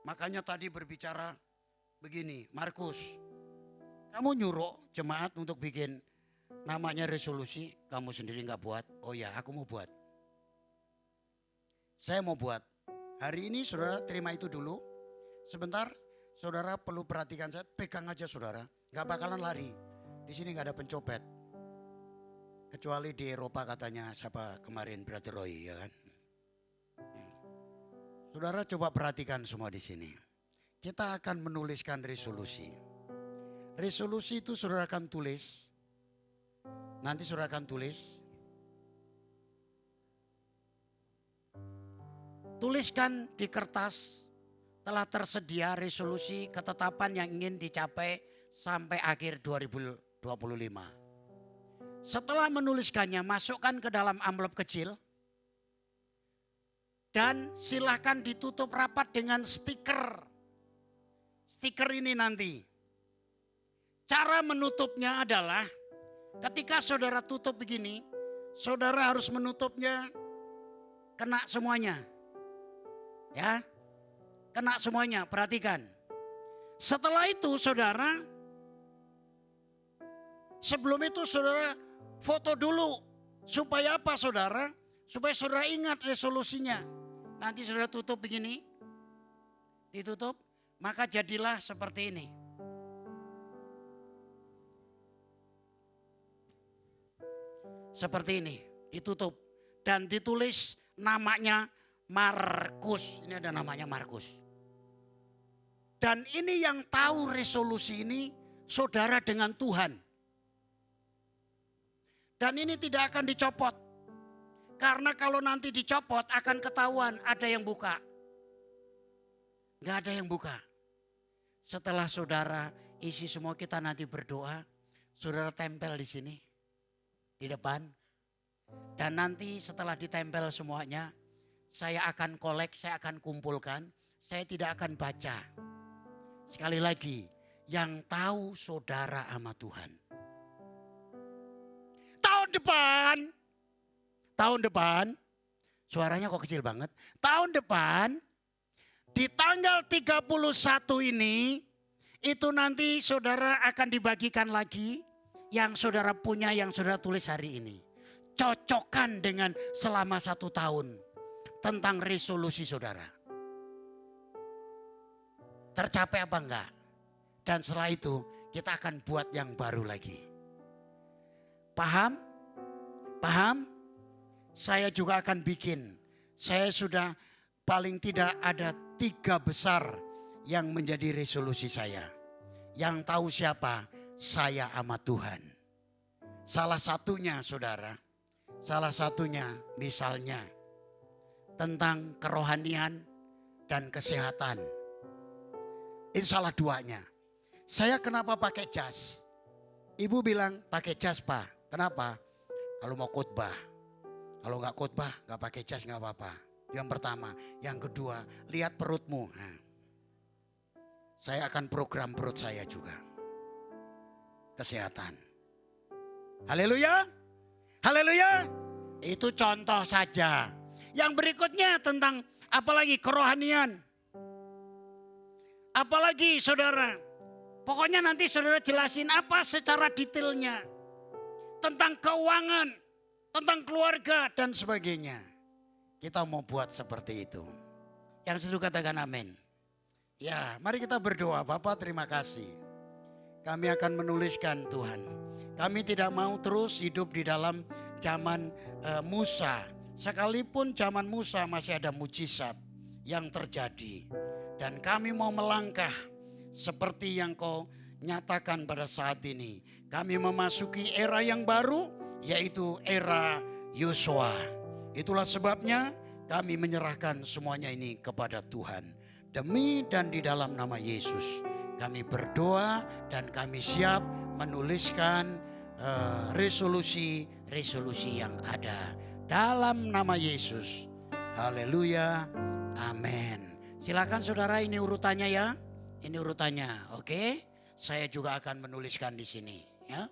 makanya tadi berbicara begini. Markus, kamu nyuruh jemaat untuk bikin namanya resolusi, kamu sendiri nggak buat. Oh ya, aku mau buat. Saya mau buat. Hari ini saudara terima itu dulu. Sebentar, saudara perlu perhatikan saya. Pegang aja saudara, nggak bakalan lari. Di sini nggak ada pencopet. Kecuali di Eropa katanya siapa kemarin, Brother Roy ya kan. Saudara coba perhatikan semua di sini. Kita akan menuliskan resolusi. Resolusi itu saudara akan tulis. Nanti saudara akan tulis. Tuliskan di kertas, telah tersedia resolusi ketetapan yang ingin dicapai sampai akhir 2025. Setelah menuliskannya, masukkan ke dalam amplop kecil. Dan silahkan ditutup rapat dengan stiker. Stiker ini nanti. Cara menutupnya adalah ketika saudara tutup begini, saudara harus menutupnya kena semuanya. Ya, kena semuanya, perhatikan. Setelah itu saudara, sebelum itu saudara foto dulu. Supaya apa saudara? Supaya saudara ingat resolusinya. Nanti saudara tutup begini, ditutup, maka jadilah seperti ini. Seperti ini, ditutup. Dan ditulis namanya Markus. Ini ada namanya Markus. Dan ini yang tahu resolusi ini, saudara dengan Tuhan. Dan ini tidak akan dicopot. Karena kalau nanti dicopot akan ketahuan ada yang buka. Gak ada yang buka. Setelah saudara isi semua, kita nanti berdoa. Saudara tempel di sini. Di depan. Dan nanti setelah ditempel semuanya, saya akan kolek, saya akan kumpulkan. Saya tidak akan baca. Sekali lagi, yang tahu saudara sama Tuhan. Tahun depan, suaranya kok kecil banget. Tahun depan, Di tanggal 31 ini, itu nanti saudara akan dibagikan lagi yang saudara punya, yang saudara tulis hari ini. Cocokkan dengan selama 1 tahun tentang resolusi saudara. Tercapai apa enggak? Dan setelah itu kita akan buat yang baru lagi. Paham? Paham? Saya juga akan bikin. Saya sudah paling tidak ada 3 besar yang menjadi resolusi saya. Yang tahu siapa? Saya sama Tuhan. Salah satunya saudara, salah satunya misalnya tentang kerohanian dan kesehatan. Itu salah 2-nya. Saya kenapa pakai jas? Ibu bilang pakai jas Pak. Kenapa? Kalau mau khotbah. Kalau nggak khotbah nggak pakai jas nggak apa-apa. Yang pertama. Yang kedua, lihat perutmu. Nah, saya akan program perut saya juga. Kesehatan. Haleluya. Haleluya. Itu contoh saja. Yang berikutnya tentang apalagi kerohanian. Apalagi saudara. Pokoknya nanti saudara jelasin apa secara detailnya. Tentang keuangan. Tentang keluarga dan sebagainya. Kita mau buat seperti itu. Yang setuju katakan amin. Ya, mari kita berdoa. Bapak terima kasih. Kami akan menuliskan Tuhan. Kami tidak mau terus hidup di dalam zaman Musa. Sekalipun zaman Musa masih ada mujizat yang terjadi. Dan kami mau melangkah seperti yang kau nyatakan pada saat ini. Kami memasuki era yang baru, yaitu era Yosua. Itulah sebabnya kami menyerahkan semuanya ini kepada Tuhan. Demi dan di dalam nama Yesus kami berdoa dan kami siap menuliskan resolusi yang ada. Dalam nama Yesus. Haleluya. Amin. Silakan saudara, ini urutannya ya. Ini urutannya, oke? Saya juga akan menuliskan di sini ya.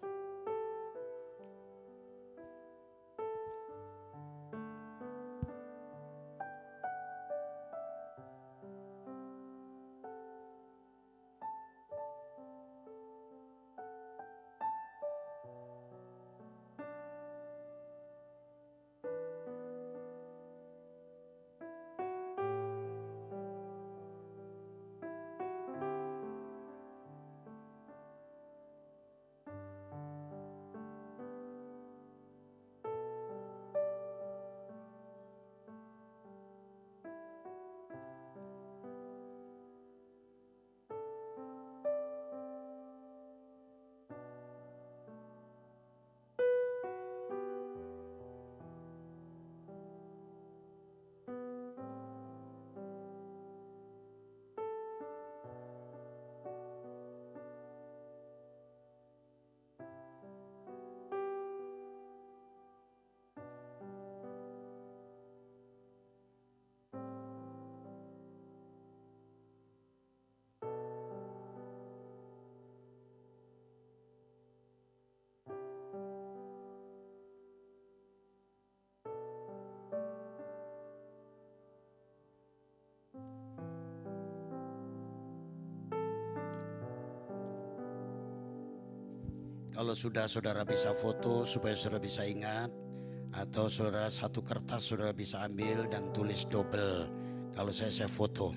Kalau sudah saudara bisa foto supaya saudara bisa ingat. Atau saudara satu kertas saudara bisa ambil dan tulis double. Kalau saya foto.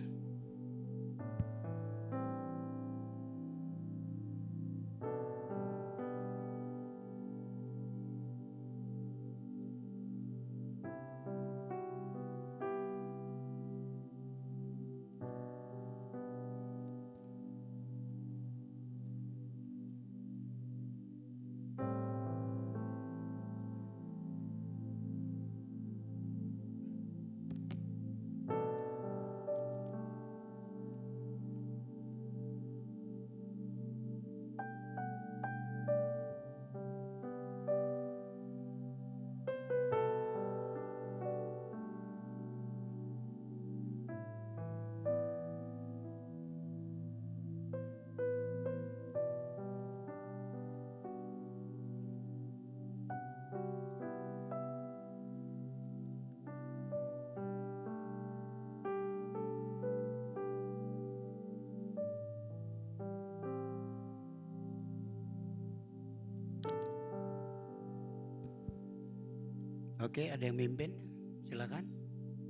Oke, ada yang mimpin? Silakan.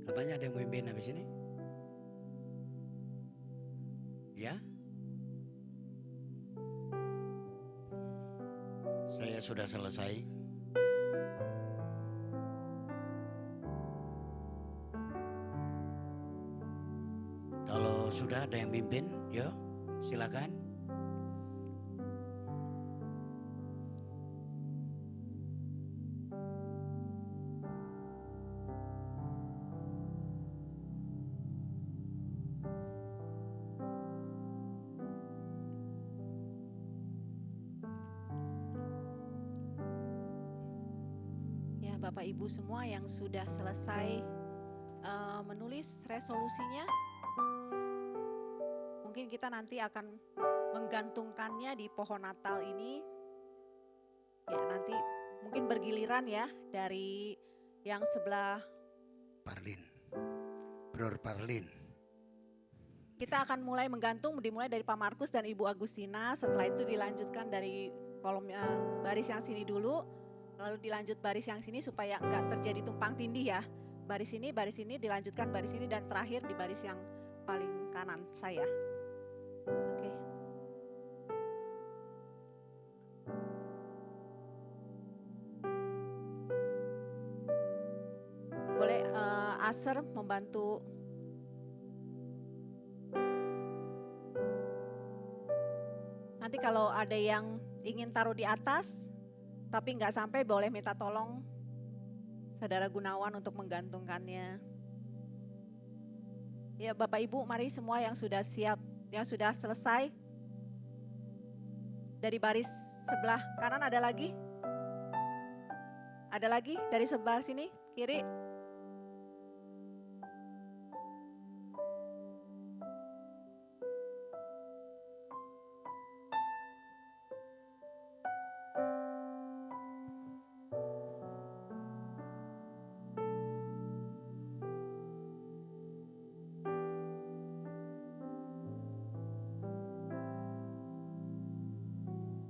Katanya ada yang mimpin habis ini. Ya? Saya sudah selesai. Kalau sudah ada yang mimpin, yuk silakan. Ya, Bapak Ibu semua yang sudah selesai menulis resolusinya, mungkin kita nanti akan menggantungkannya di pohon Natal ini. Ya, nanti mungkin bergiliran ya dari yang sebelah. Parlin, Bror Parlin. Kita akan mulai menggantung, dimulai dari Pak Markus dan Ibu Agustina. Setelah itu dilanjutkan dari kolom baris yang sini dulu, lalu dilanjut baris yang sini supaya enggak terjadi tumpang tindih ya. Baris ini, dilanjutkan baris ini, dan terakhir di baris yang paling kanan saya. Oke. Boleh Aser membantu. Nanti kalau ada yang ingin taruh di atas, tapi nggak sampai, boleh minta tolong Saudara Gunawan untuk menggantungkannya. Ya Bapak Ibu, mari semua yang sudah siap, yang sudah selesai. Dari baris sebelah kanan ada lagi? Ada lagi dari sebelah sini, kiri?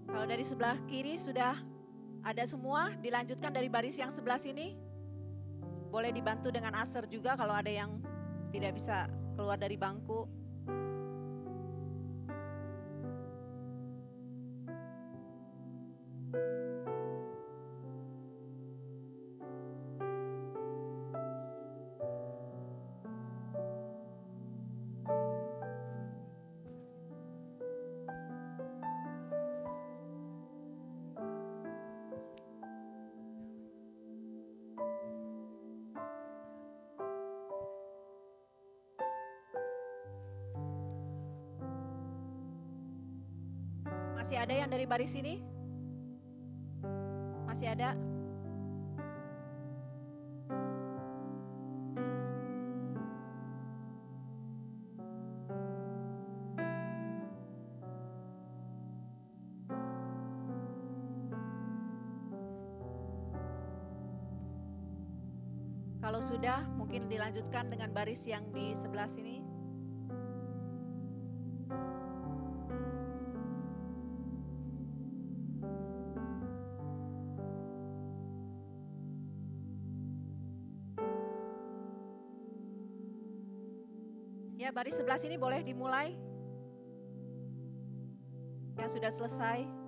Kalau dari sebelah kiri sudah ada semua, dilanjutkan dari baris yang sebelah sini. Boleh dibantu dengan Aser juga kalau ada yang tidak bisa keluar dari bangku. Masih ada yang dari baris ini? Masih ada? Kalau sudah, mungkin dilanjutkan dengan baris yang di sebelah sini. Ya, baris sebelah sini boleh dimulai. Yang sudah selesai.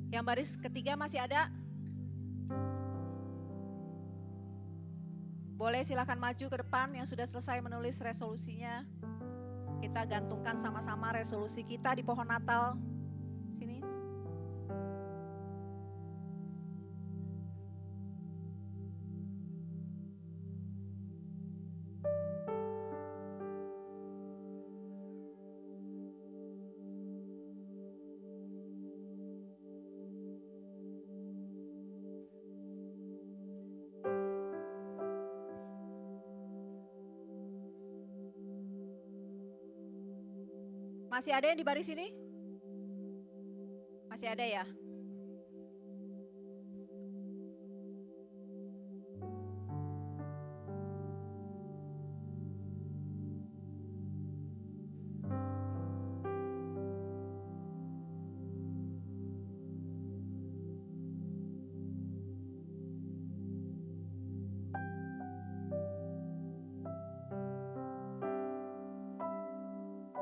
Yang baris ketiga masih ada? Boleh silakan maju ke depan yang sudah selesai menulis resolusinya. Kita gantungkan sama-sama resolusi kita di pohon Natal. Sini. Masih ada yang di baris ini? Masih ada ya?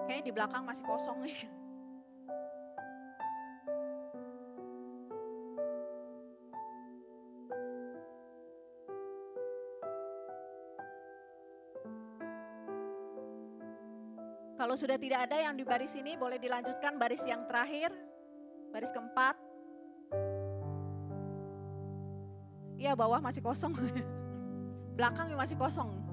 Kayaknya di belakang masih kosong nih. Kalau sudah tidak ada yang di baris ini, boleh dilanjutkan baris yang terakhir, baris keempat. Iya, bawah masih kosong. Belakang masih kosong.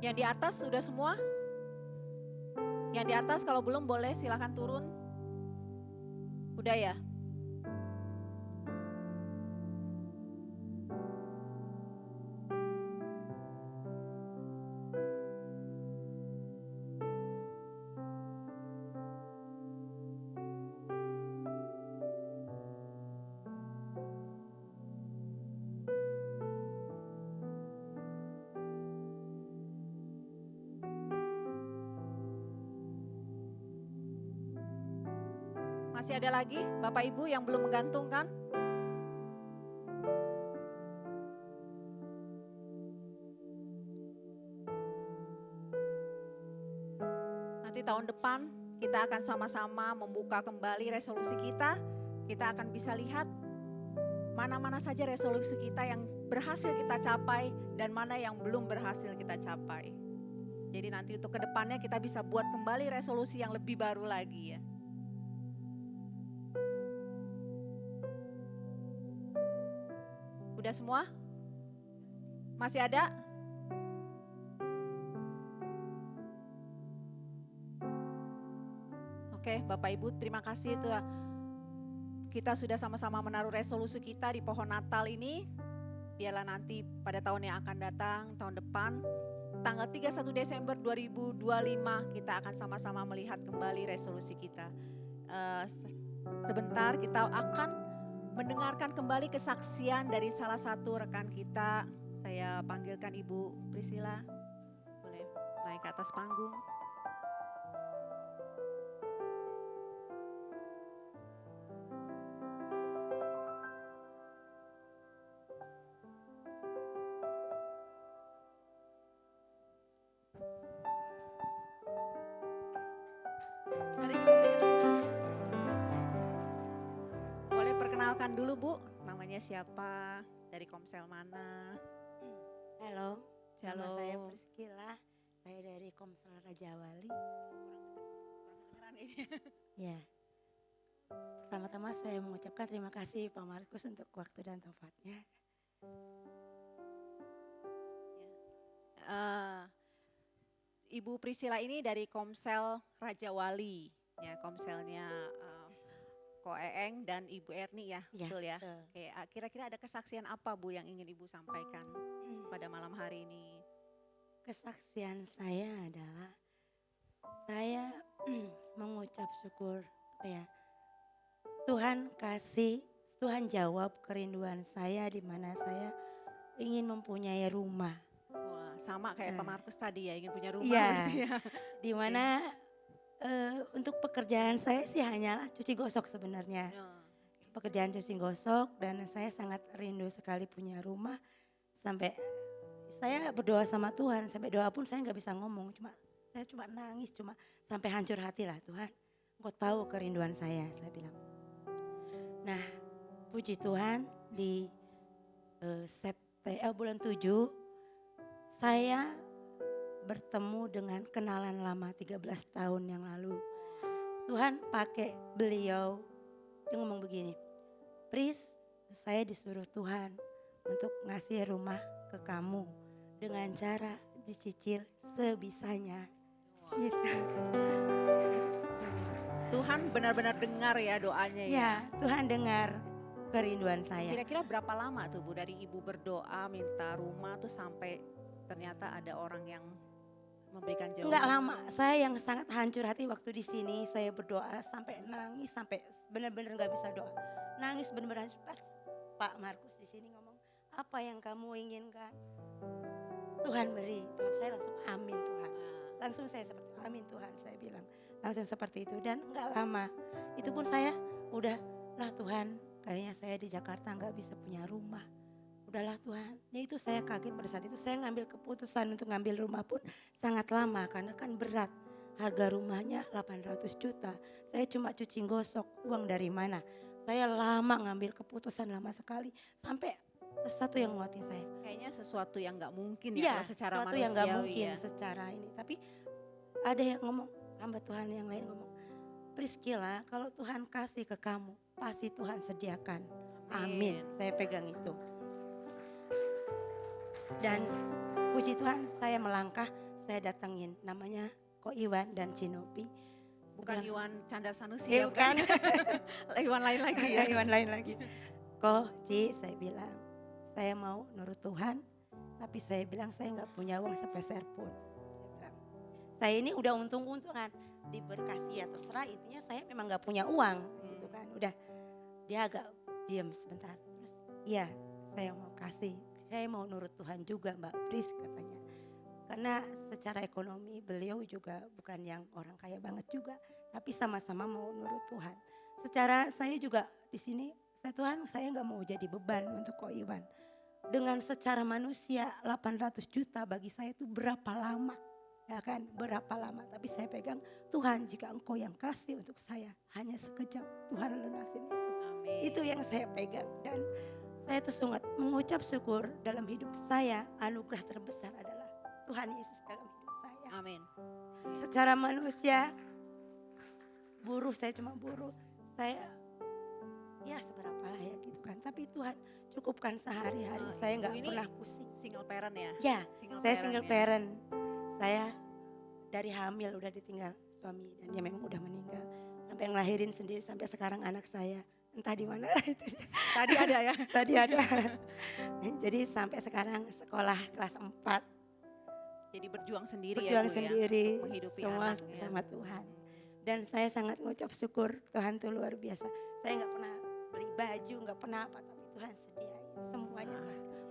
Yang di atas sudah semua? Yang di atas kalau belum boleh silakan turun. Udah ya? Masih ada lagi Bapak Ibu yang belum menggantungkan? Nanti tahun depan kita akan sama-sama membuka kembali resolusi kita. Kita akan bisa lihat mana-mana saja resolusi kita yang berhasil kita capai dan mana yang belum berhasil kita capai. Jadi nanti untuk kedepannya kita bisa buat kembali resolusi yang lebih baru lagi ya. Udah semua? Masih ada? Oke, Bapak Ibu, terima kasih itu. Kita sudah sama-sama menaruh resolusi kita di pohon Natal ini. Biarlah nanti pada tahun yang akan datang, tahun depan, tanggal 31 Desember 2025 kita akan sama-sama melihat kembali resolusi kita. Sebentar kita akan mendengarkan kembali kesaksian dari salah satu rekan kita. Saya panggilkan Ibu Priscilla, boleh naik ke atas panggung. Mari kita berikan tepuk tangan. Boleh perkenalkan dulu Bu, namanya siapa, dari Komsel mana? Halo, nama Halo. saya Priscilla, saya dari Komsel Raja Wali. Kurang kedengeran ini. Ya, pertama-tama saya mengucapkan terima kasih Pak Markus untuk waktu dan tempatnya. Ibu Priscilla ini dari Komsel Raja Wali, ya Komselnya Ko Eeng dan Ibu Erni ya, Ya, betul ya? betul. Oke, kira-kira ada kesaksian apa Bu yang ingin Ibu sampaikan pada malam hari ini? Kesaksian saya adalah saya mengucap syukur Tuhan kasih, Tuhan jawab kerinduan saya di mana saya ingin mempunyai rumah. Wah, sama kayak Pak Markus tadi ya, ingin punya rumah Iya. berarti ya. Di mana untuk pekerjaan saya sih hanyalah cuci gosok sebenarnya. Pekerjaan cuci gosok dan saya sangat rindu sekali punya rumah. Sampai saya berdoa sama Tuhan, sampai doa pun saya nggak bisa ngomong. Saya cuma nangis, cuma sampai hancur hati lah Tuhan. Engkau tahu kerinduan saya bilang. Nah puji Tuhan di bulan 7 saya bertemu dengan kenalan lama 13 tahun yang lalu. Tuhan pakai beliau, dia ngomong begini, Pris saya disuruh Tuhan untuk ngasih rumah ke kamu dengan cara dicicil sebisanya. Gitu. Tuhan benar-benar dengar ya doanya ya. Ya, Tuhan dengar kerinduan saya. Kira-kira berapa lama tuh Bu dari Ibu berdoa minta rumah tuh sampai ternyata ada orang yang memberikan jawaban? Enggak lama, saya yang sangat hancur hati waktu di sini saya berdoa sampai nangis, sampai benar-benar nggak bisa doa. Nangis benar-benar pas Pak Markus di sini ngomong, apa yang kamu inginkan? Tuhan beri, Tuhan saya langsung amin Tuhan. Langsung saya seperti amin Tuhan saya bilang. Langsung seperti itu dan enggak lama. Itu pun saya udah lah Tuhan kayaknya saya di Jakarta nggak bisa punya rumah. Udahlah Tuhan, ya itu saya kaget pada saat itu saya ngambil keputusan untuk ngambil rumah pun sangat lama karena kan berat. Harga rumahnya 800 juta, saya cuma cuci gosok, uang dari mana? Saya lama ngambil keputusan lama sekali sampai satu yang nguatin saya. Kayaknya sesuatu yang nggak mungkin Iya, ya kalau secara sesuatu manusiawi yang nggak mungkin ya. secara ini. Tapi ada yang ngomong, hamba Tuhan yang lain ngomong, Priscilla kalau Tuhan kasih ke kamu, pasti Tuhan sediakan. Amin, saya pegang itu. Dan puji Tuhan saya melangkah, saya datengin namanya Ko Iwan dan Cinopi. Bukan Bilang, Iwan Chandra Sanusi "Eh, ya, bukan. Iwan lain lagi ya. Iwan lain lagi. Ko, Ci, saya bilang, saya mau nurut Tuhan, tapi saya bilang saya nggak punya uang sepeser pun. Saya bilang, saya ini udah untung-untungan, diberkasi ya terserah, intinya saya memang nggak punya uang, gitu kan. Udah, dia agak diam sebentar, terus, iya, saya mau kasih, saya mau nurut Tuhan juga Mbak Pris katanya. Karena secara ekonomi beliau juga bukan yang orang kaya banget juga, tapi sama-sama mau nurut Tuhan. Secara saya juga di sini, Tuhan saya nggak mau jadi beban untuk Ko Iwan. Dengan secara manusia 800 juta bagi saya itu berapa lama, ya kan? Berapa lama? Tapi saya pegang Tuhan jika Engkau yang kasih untuk saya hanya sekejap Tuhan lunasin itu. Amin. Itu yang saya pegang dan saya tuh sangat mengucap syukur dalam hidup saya. Anugerah terbesar adalah Tuhan Yesus dalam hidup saya. Amin. Secara manusia buruh, saya cuma buruh. Saya ya seberapa lah ya gitu kan. Tapi Tuhan cukupkan sehari-hari. Oh, Saya Ibu nggak ini pernah pusing. Single parent ya? Ya, saya single ya? parent. Saya dari hamil udah ditinggal suami dan dia memang udah meninggal. Sampai ngelahirin sendiri sampai sekarang anak saya entah di mana itu dia. Tadi ada ya? Tadi ada. Jadi sampai sekarang sekolah kelas 4. Jadi berjuang sendiri Berjuang ya Bu sendiri ya? Menghidupi semua anak ya. bersama Tuhan. Dan saya sangat mengucap syukur Tuhan itu luar biasa. Saya nggak pernah beli baju, nggak pernah apa, tapi Tuhan sediain semuanya.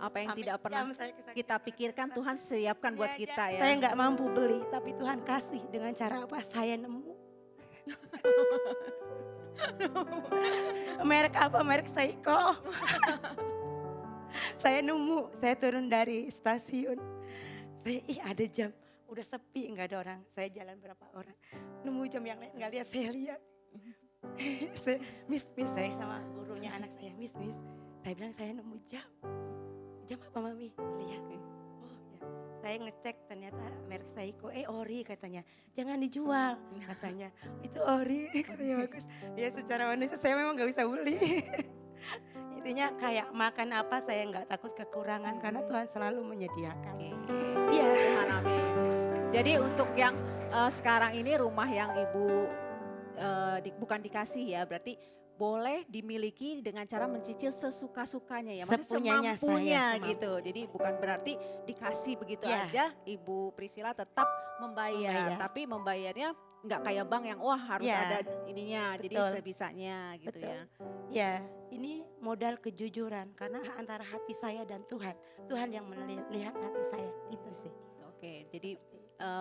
Apa yang Sampai tidak pernah jam saya kesakitan kita pikirkan Tuhan siapkan buat Iya, kita ya. Saya nggak mampu beli, tapi Tuhan kasih dengan cara apa? Saya nemu. Merek apa? Merek Seiko. Saya nemu, saya turun dari stasiun. Saya ada jam, udah sepi nggak ada orang. Saya jalan berapa orang, nemu jam yang lain nggak lihat, saya lihat. Miss saya sama gurunya anak saya, Miss. Saya bilang saya nemu jam. Jam apa Mami? Lihat. Oh ya. Saya ngecek ternyata merek Seiko, ori katanya. Jangan dijual katanya. Itu ori katanya bagus. Ya secara manusia saya memang gak bisa beli. Intinya kayak makan apa saya nggak takut kekurangan karena Tuhan selalu menyediakan. Iya. Tuhan amin. Jadi untuk yang sekarang ini rumah yang Ibu bukan dikasih ya, berarti boleh dimiliki dengan cara mencicil sesuka-sukanya ya, maksudnya Sepunyanya semampunya saya, gitu. Jadi bukan berarti dikasih begitu Ya. aja, Ibu Priscilla tetap membayar, Membayar. tapi membayarnya nggak kayak bank yang wah harus Ya. ada ininya, jadi Betul. sebisanya gitu Betul. ya. Ya, ini modal kejujuran karena antara hati saya dan Tuhan. Tuhan yang melihat hati saya, itu sih. Oke, jadi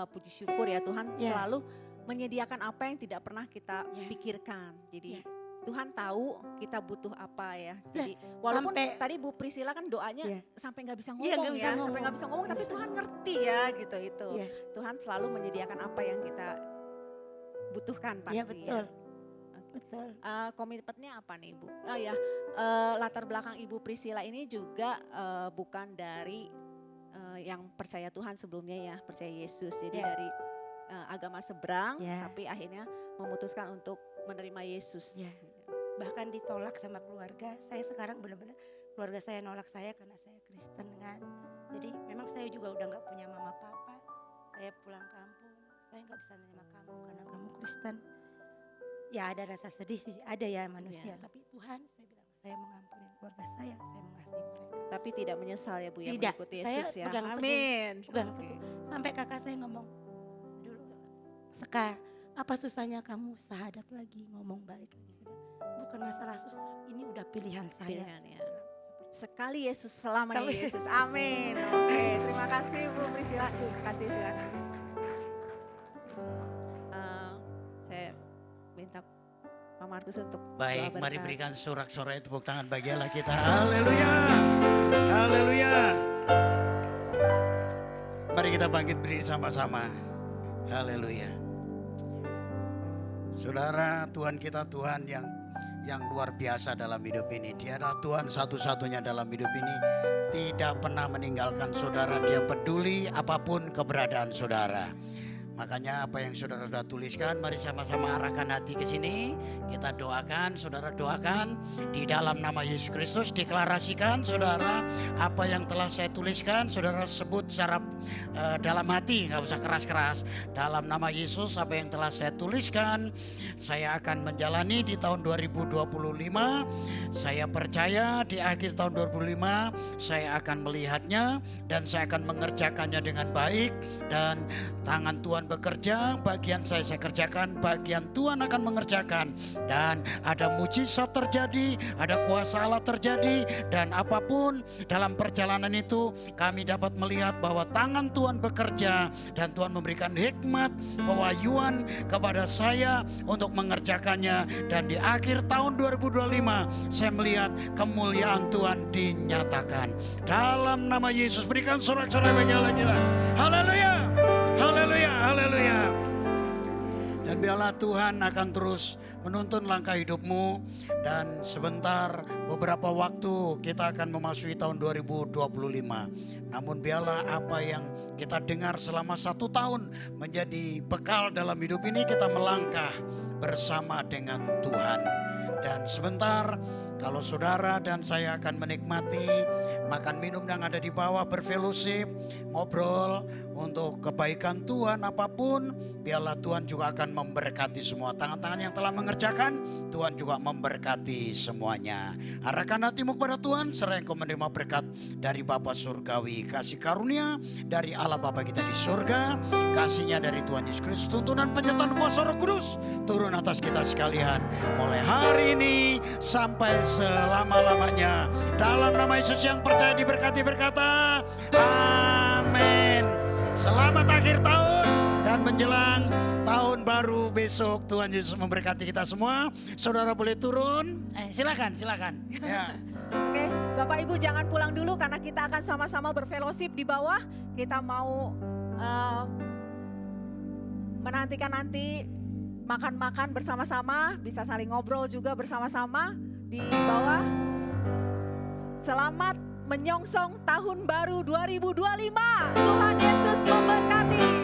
puji syukur ya Tuhan Ya. selalu menyediakan apa yang tidak pernah kita Ya. pikirkan. Jadi Ya. Tuhan tahu kita butuh apa ya. Ya, Jadi walaupun sampai- tadi Bu Priscilla kan doanya Ya. sampai nggak bisa Iya, ngomong nggak bisa ya, sampai ngomong. nggak bisa ngomong, Nggak tapi bisa Tuhan ngomong. ngerti ya gitu itu. Ya. Tuhan selalu menyediakan apa yang kita butuhkan pasti. Iya betul, Ya. betul. Komitmennya apa nih Ibu? Oh ya, latar belakang Ibu Priscilla ini juga bukan dari yang percaya Tuhan sebelumnya ya, percaya Yesus. Jadi Ya. dari agama seberang, Ya. tapi akhirnya memutuskan untuk menerima Yesus. Ya. bahkan ditolak sama keluarga. Saya sekarang benar-benar keluarga saya nolak saya karena saya Kristen kan. Jadi memang saya juga udah nggak punya mama papa. Saya pulang kampung, saya nggak bisa nerima kamu karena kamu Kristen. Ya ada rasa sedih sih, ada ya manusia. Ya. Tapi Tuhan, saya bilang saya mengampuni keluarga saya mengasihi mereka. Tapi tidak menyesal ya Bu ya Tidak, mengikuti saya Yesus ya. pegang teguh. Amin. Pegang Oke. teguh. Sampai kakak saya ngomong, dulu Sekar, apa susahnya kamu sahadat lagi ngomong balik lagi. Saya bilang, bukan masalah susah, ini udah pilihan saya. Pilihan, Saya ya. bilang, Sekali Yesus, selamanya Sekali. Yesus. Amin. Oke, terima kasih Bu Priscilla. Terima kasih, silakan. Saya minta Pak Markus untuk Baik, doa mari berkat. berikan sorak-sorai tepuk tangan bagi Allah kita. Haleluya. Haleluya. Mari kita bangkit berdiri sama-sama. Haleluya. Saudara, Tuhan kita Tuhan yang luar biasa dalam hidup ini. Dia adalah Tuhan satu-satunya dalam hidup ini. Tidak pernah meninggalkan saudara. Dia peduli apapun keberadaan saudara. Makanya apa yang saudara sudah tuliskan, mari sama-sama arahkan hati ke sini. Kita doakan, saudara doakan di dalam nama Yesus Kristus. Deklarasikan saudara apa yang telah saya tuliskan, saudara sebut secara dalam hati, nggak usah keras-keras. Dalam nama Yesus apa yang telah saya tuliskan, saya akan menjalani di tahun 2025. Saya percaya di akhir tahun 2025 saya akan melihatnya dan saya akan mengerjakannya dengan baik. Dan tangan Tuhan bekerja, bagian saya kerjakan, bagian Tuhan akan mengerjakan. Dan ada mujizat terjadi, ada kuasa Allah terjadi. Dan apapun dalam perjalanan itu kami dapat melihat bahwa tangan Tuhan bekerja. Dan Tuhan memberikan hikmat, pewahyuan kepada saya untuk mengerjakannya. Dan di akhir tahun 2025 saya melihat kemuliaan Tuhan dinyatakan. Dalam nama Yesus berikan sorak-sorai bagi Allah kita. Haleluya. Haleluya, haleluya. Dan biarlah Tuhan akan terus menuntun langkah hidupmu. Dan sebentar beberapa waktu kita akan memasuki tahun 2025. Namun biarlah apa yang kita dengar selama 1 tahun menjadi bekal dalam hidup ini, kita melangkah bersama dengan Tuhan. Dan sebentar kalau saudara dan saya akan menikmati makan minum yang ada di bawah, berfellowship, ngobrol untuk kebaikan Tuhan apapun, biarlah Tuhan juga akan memberkati semua. Tangan-tangan yang telah mengerjakan, Tuhan juga memberkati semuanya. Arahkan hatimu kepada Tuhan, serah engkau menerima berkat dari Bapa Surgawi. Kasih karunia dari Allah Bapa kita di surga, kasihnya dari Tuhan Yesus Kristus, tuntunan penyertaan kuasa Roh Kudus turun atas kita sekalian. Mulai hari ini sampai selama-lamanya. Dalam nama Yesus yang percaya diberkati berkata, amin. Selamat akhir tahun dan menjelang tahun baru besok. Tuhan Yesus memberkati kita semua. Saudara boleh turun. Silakan. Ya. Oke, Bapak Ibu jangan pulang dulu karena kita akan sama-sama berfellowship di bawah. Kita mau menantikan nanti makan-makan bersama-sama, bisa saling ngobrol juga bersama-sama di bawah. Selamat menyongsong tahun baru 2025. Tuhan Yesus memberkati.